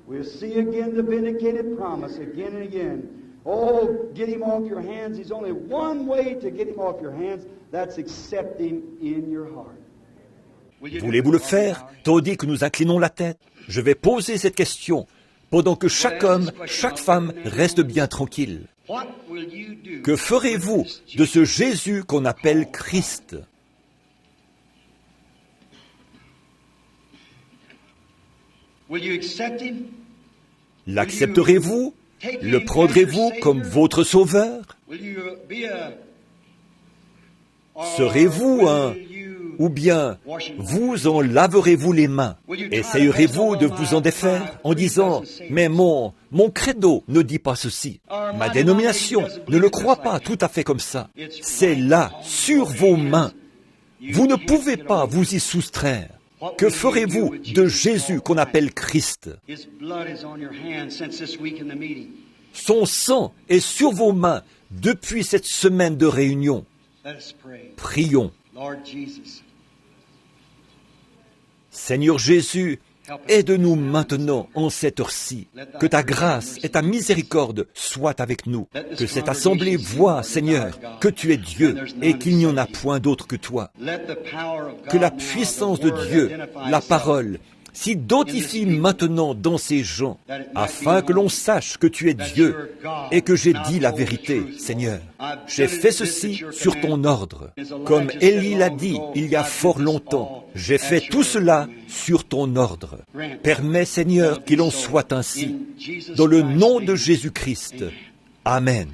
We'll see again the vindicated promise again and again. Oh, get him off your hands. There's only one way to get him off your hands. That's accept him in your heart. Voulez-vous le faire, tandis que nous inclinons la tête? Je vais poser cette question, pendant que chaque homme, chaque femme reste bien tranquille. Que ferez-vous de ce Jésus qu'on appelle Christ? L'accepterez-vous? Le prendrez-vous comme votre sauveur? Serez-vous un... Ou bien, vous en laverez-vous les mains? Essayerez-vous de vous en défaire en disant, mais mon credo ne dit pas ceci. Ma dénomination ne le croit pas tout à fait comme ça. C'est là, sur vos mains. Vous ne pouvez pas vous y soustraire. Que ferez-vous de Jésus qu'on appelle Christ? Son sang est sur vos mains depuis cette semaine de réunion. Prions. Seigneur Jésus, aide-nous maintenant en cette heure-ci. Que ta grâce et ta miséricorde soient avec nous. Que cette assemblée voie, Seigneur, que tu es Dieu et qu'il n'y en a point d'autre que toi. Que la puissance de Dieu, la parole, s'identifie maintenant dans ces gens, afin que l'on sache que tu es Dieu et que j'ai dit la vérité, Seigneur. J'ai fait ceci sur ton ordre. Comme Élie l'a dit il y a fort longtemps, j'ai fait tout cela sur ton ordre. Permets, Seigneur, qu'il en soit ainsi. Dans le nom de Jésus-Christ. Amen.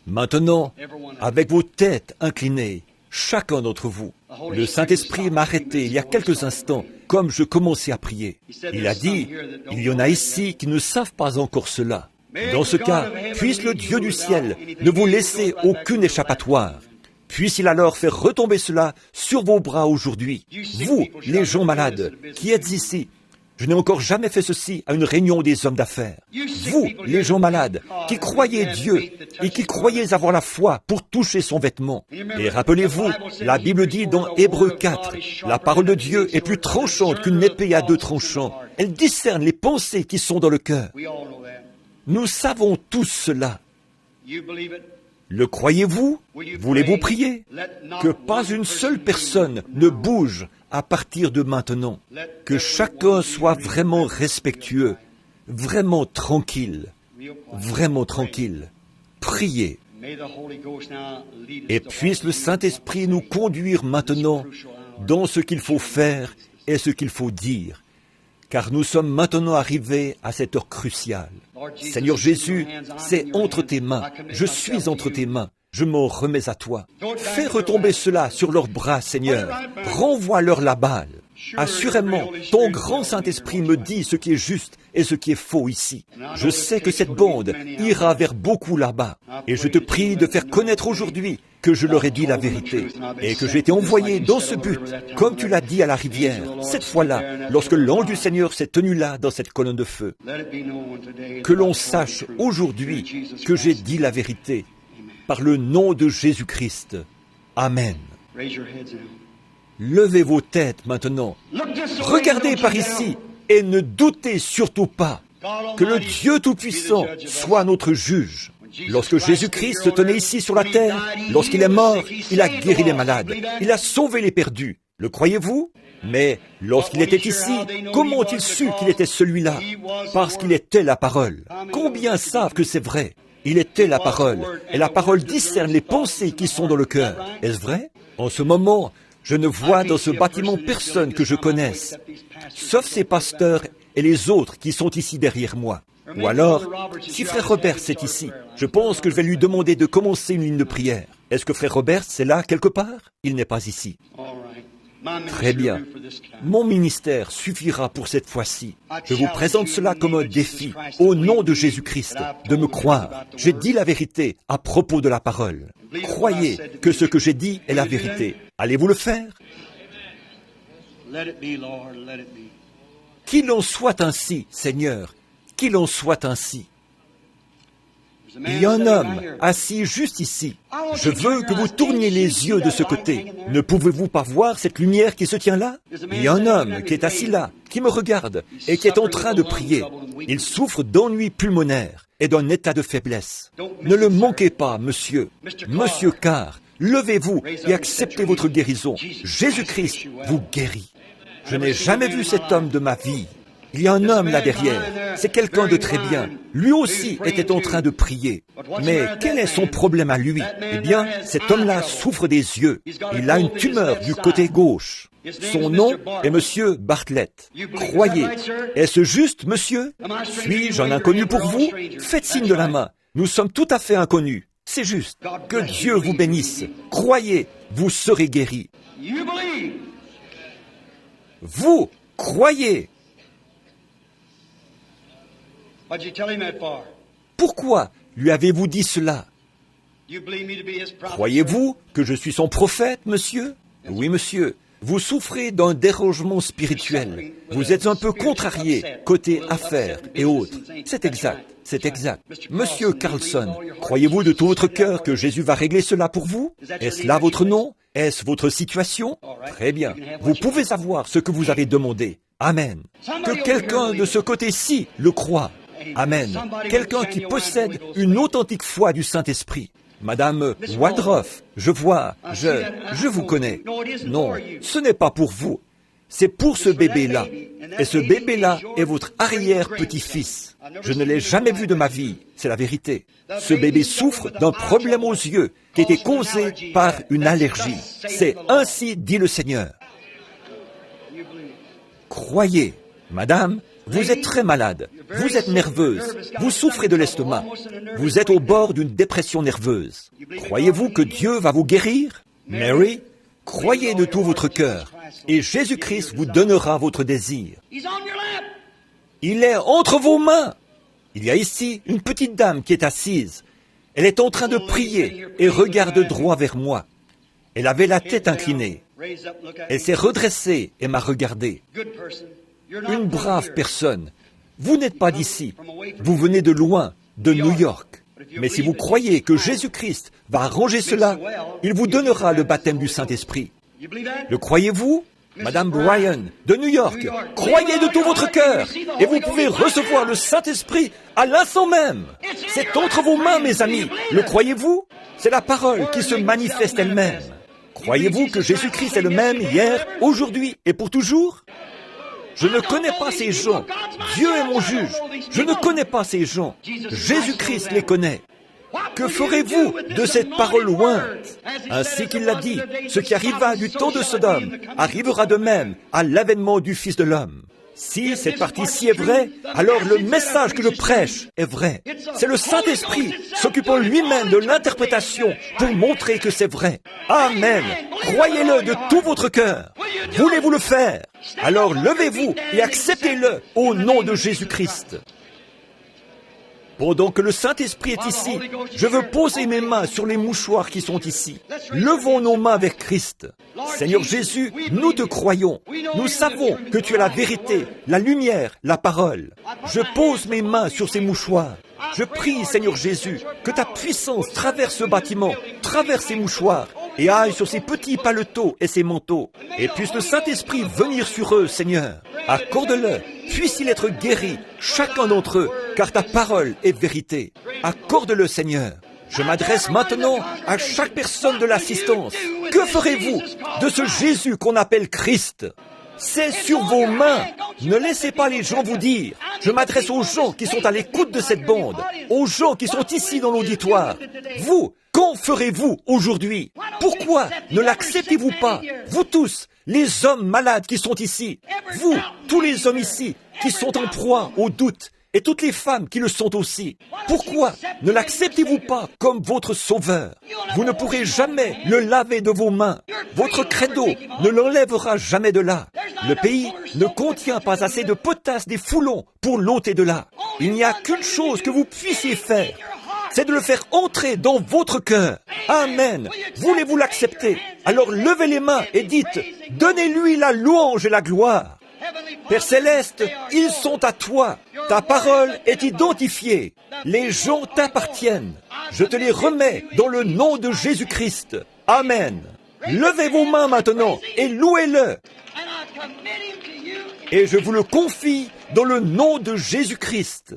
Maintenant, avec vos têtes inclinées, chacun d'entre vous, le Saint-Esprit m'a arrêté il y a quelques instants, comme je commençais à prier. Il a dit, il y en a ici qui ne savent pas encore cela. Dans ce cas, puisse le Dieu du ciel ne vous laisser aucune échappatoire. Puisse-il alors faire retomber cela sur vos bras aujourd'hui. Vous, les gens malades, qui êtes ici, je n'ai encore jamais fait ceci à une réunion des hommes d'affaires. Vous, les gens malades, qui croyez Dieu et qui croyez avoir la foi pour toucher son vêtement. Et rappelez-vous, la Bible dit dans Hébreux 4, la parole de Dieu est plus tranchante qu'une épée à deux tranchants. Elle discerne les pensées qui sont dans le cœur. Nous savons tous cela. Le croyez-vous? Voulez-vous prier? Que pas une seule personne ne bouge à partir de maintenant. Que chacun soit vraiment respectueux, vraiment tranquille, vraiment tranquille. Priez. Et puisse le Saint-Esprit nous conduire maintenant dans ce qu'il faut faire et ce qu'il faut dire, car nous sommes maintenant arrivés à cette heure cruciale. Seigneur Jésus, c'est entre tes mains, je suis entre tes mains, je m'en remets à toi. Fais retomber cela sur leurs bras, Seigneur, renvoie-leur la balle. Assurément, ton grand Saint-Esprit me dit ce qui est juste et ce qui est faux ici. Je sais que cette bande ira vers beaucoup là-bas, et je te prie de faire connaître aujourd'hui que je leur ai dit la vérité, et que j'ai été envoyé dans ce but, comme tu l'as dit à la rivière, cette fois-là, lorsque l'ange du Seigneur s'est tenu là dans cette colonne de feu. Que l'on sache aujourd'hui que j'ai dit la vérité, par le nom de Jésus-Christ. Amen. Levez vos têtes maintenant. Regardez par ici et ne doutez surtout pas que le Dieu Tout-Puissant soit notre juge. Lorsque Jésus-Christ se tenait ici sur la terre, lorsqu'il est mort, il a guéri les malades, il a sauvé les perdus. Le croyez-vous? Mais lorsqu'il était ici, comment ont-ils su qu'il était celui-là? Parce qu'il était la parole. Combien savent que c'est vrai? Il était la parole, et la parole discerne les pensées qui sont dans le cœur. Est-ce vrai? En ce moment, je ne vois dans ce bâtiment personne que je connaisse, sauf ces pasteurs et les autres qui sont ici derrière moi. Ou alors, si Frère Robert est ici, je pense que je vais lui demander de commencer une ligne de prière. Est-ce que Frère Robert est là quelque part? Il n'est pas ici. Très bien. Mon ministère suffira pour cette fois-ci. Je vous présente cela comme un défi, au nom de Jésus-Christ, de me croire. J'ai dit la vérité à propos de la parole. Croyez que ce que j'ai dit est la vérité. Allez-vous le faire? Qu'il en soit ainsi, Seigneur, qu'il en soit ainsi. Il y a un homme assis juste ici. Je veux que vous tourniez les yeux de ce côté. Ne pouvez-vous pas voir cette lumière qui se tient là? Il y a un homme qui est assis là, qui me regarde et qui est en train de prier. Il souffre d'ennui pulmonaire et d'un état de faiblesse. Ne le manquez pas, monsieur. Monsieur Carr, levez-vous et acceptez votre guérison. Jésus-Christ vous guérit. Je n'ai jamais vu cet homme de ma vie. Il y a un homme là derrière, c'est quelqu'un de très bien. Lui aussi était en train de prier. Mais quel est son problème à lui? Eh bien, cet homme-là souffre des yeux. Il a une tumeur du côté gauche. Son nom est Monsieur Bartlett. Croyez. Est-ce juste, monsieur? Suis-je un inconnu pour vous? Faites signe de la main. Nous sommes tout à fait inconnus. C'est juste. Que Dieu vous bénisse. Croyez, vous serez guéris. Vous croyez. Pourquoi lui avez-vous dit cela? Croyez-vous que je suis son prophète, monsieur? Oui, monsieur. Vous souffrez d'un dérangement spirituel. Vous êtes un peu contrarié côté affaires et autres. C'est exact, c'est exact. Monsieur Carlson, croyez-vous de tout votre cœur que Jésus va régler cela pour vous? Est-ce là votre nom? Est-ce votre situation? Très bien. Vous pouvez avoir ce que vous avez demandé. Amen. Que quelqu'un de ce côté-ci le croie. Amen. Quelqu'un qui possède une authentique foi du Saint-Esprit. Madame Wadroff, je vois, je vous connais. Non, ce n'est pas pour vous. C'est pour ce bébé-là. Et ce bébé-là est votre arrière-petit-fils. Je ne l'ai jamais vu de ma vie, c'est la vérité. Ce bébé souffre d'un problème aux yeux qui était causé par une allergie. C'est ainsi dit le Seigneur. Croyez, madame, vous êtes très malade, vous êtes nerveuse, vous souffrez de l'estomac, vous êtes au bord d'une dépression nerveuse. Croyez-vous que Dieu va vous guérir? Mary, croyez de tout votre cœur, et Jésus-Christ vous donnera votre désir. Il est entre vos mains. Il y a ici une petite dame qui est assise. Elle est en train de prier et regarde droit vers moi. Elle avait la tête inclinée. Elle s'est redressée et m'a regardé. Une brave personne. Vous n'êtes pas d'ici. Vous venez de loin, de New York. Mais si vous croyez que Jésus-Christ va arranger cela, il vous donnera le baptême du Saint-Esprit. Le croyez-vous? Madame Bryan, de New York, croyez de tout votre cœur et vous pouvez recevoir le Saint-Esprit à l'instant même. C'est entre vos mains, mes amis. Le croyez-vous? C'est la parole qui se manifeste elle-même. Croyez-vous que Jésus-Christ est le même hier, aujourd'hui et pour toujours? Je ne connais pas ces gens. Dieu est mon juge. Je ne connais pas ces gens. Jésus-Christ les connaît. Que ferez-vous de cette parole ointe? Ainsi qu'il l'a dit, ce qui arriva du temps de Sodome arrivera de même à l'avènement du Fils de l'homme. Si cette partie-ci est vraie, alors le message que je prêche est vrai. C'est le Saint-Esprit s'occupant lui-même de l'interprétation pour montrer que c'est vrai. Amen. Croyez-le de tout votre cœur. Voulez-vous le faire? Alors levez-vous et acceptez-le au nom de Jésus-Christ. Pendant que le Saint-Esprit est ici, je veux poser mes mains sur les mouchoirs qui sont ici. Levons nos mains vers Christ. Seigneur Jésus, nous te croyons. Nous savons que tu es la vérité, la lumière, la parole. Je pose mes mains sur ces mouchoirs. Je prie, Seigneur Jésus, que ta puissance traverse ce bâtiment, traverse ces mouchoirs et aille sur ces petits paletots et ces manteaux. Et puisse le Saint-Esprit venir sur eux, Seigneur. Accorde-le. Puisse-il être guéri, chacun d'entre eux, car ta parole est vérité. Accorde-le, Seigneur. Je m'adresse maintenant à chaque personne de l'assistance. Que ferez-vous de ce Jésus qu'on appelle Christ? C'est sur vos mains. Ne laissez pas les gens vous dire. Je m'adresse aux gens qui sont à l'écoute de cette bande, aux gens qui sont ici dans l'auditoire. Vous, qu'en ferez-vous aujourd'hui? Pourquoi ne l'acceptez-vous pas? Vous tous, les hommes malades qui sont ici. Vous, tous les hommes ici, qui sont en proie au doute. Et toutes les femmes qui le sont aussi. Pourquoi ne l'acceptez-vous pas comme votre sauveur? Vous ne pourrez jamais le laver de vos mains. Votre credo ne l'enlèvera jamais de là. Le pays ne contient pas assez de potasse des foulons pour l'ôter de là. Il n'y a qu'une chose que vous puissiez faire. C'est de le faire entrer dans votre cœur. Amen. Voulez-vous l'accepter? Alors levez les mains et dites, donnez-lui la louange et la gloire. Père Céleste, ils sont à toi. Ta parole est identifiée. Les gens t'appartiennent. Je te les remets dans le nom de Jésus-Christ. Amen. Levez vos mains maintenant et louez-le. Et je vous le confie dans le nom de Jésus-Christ.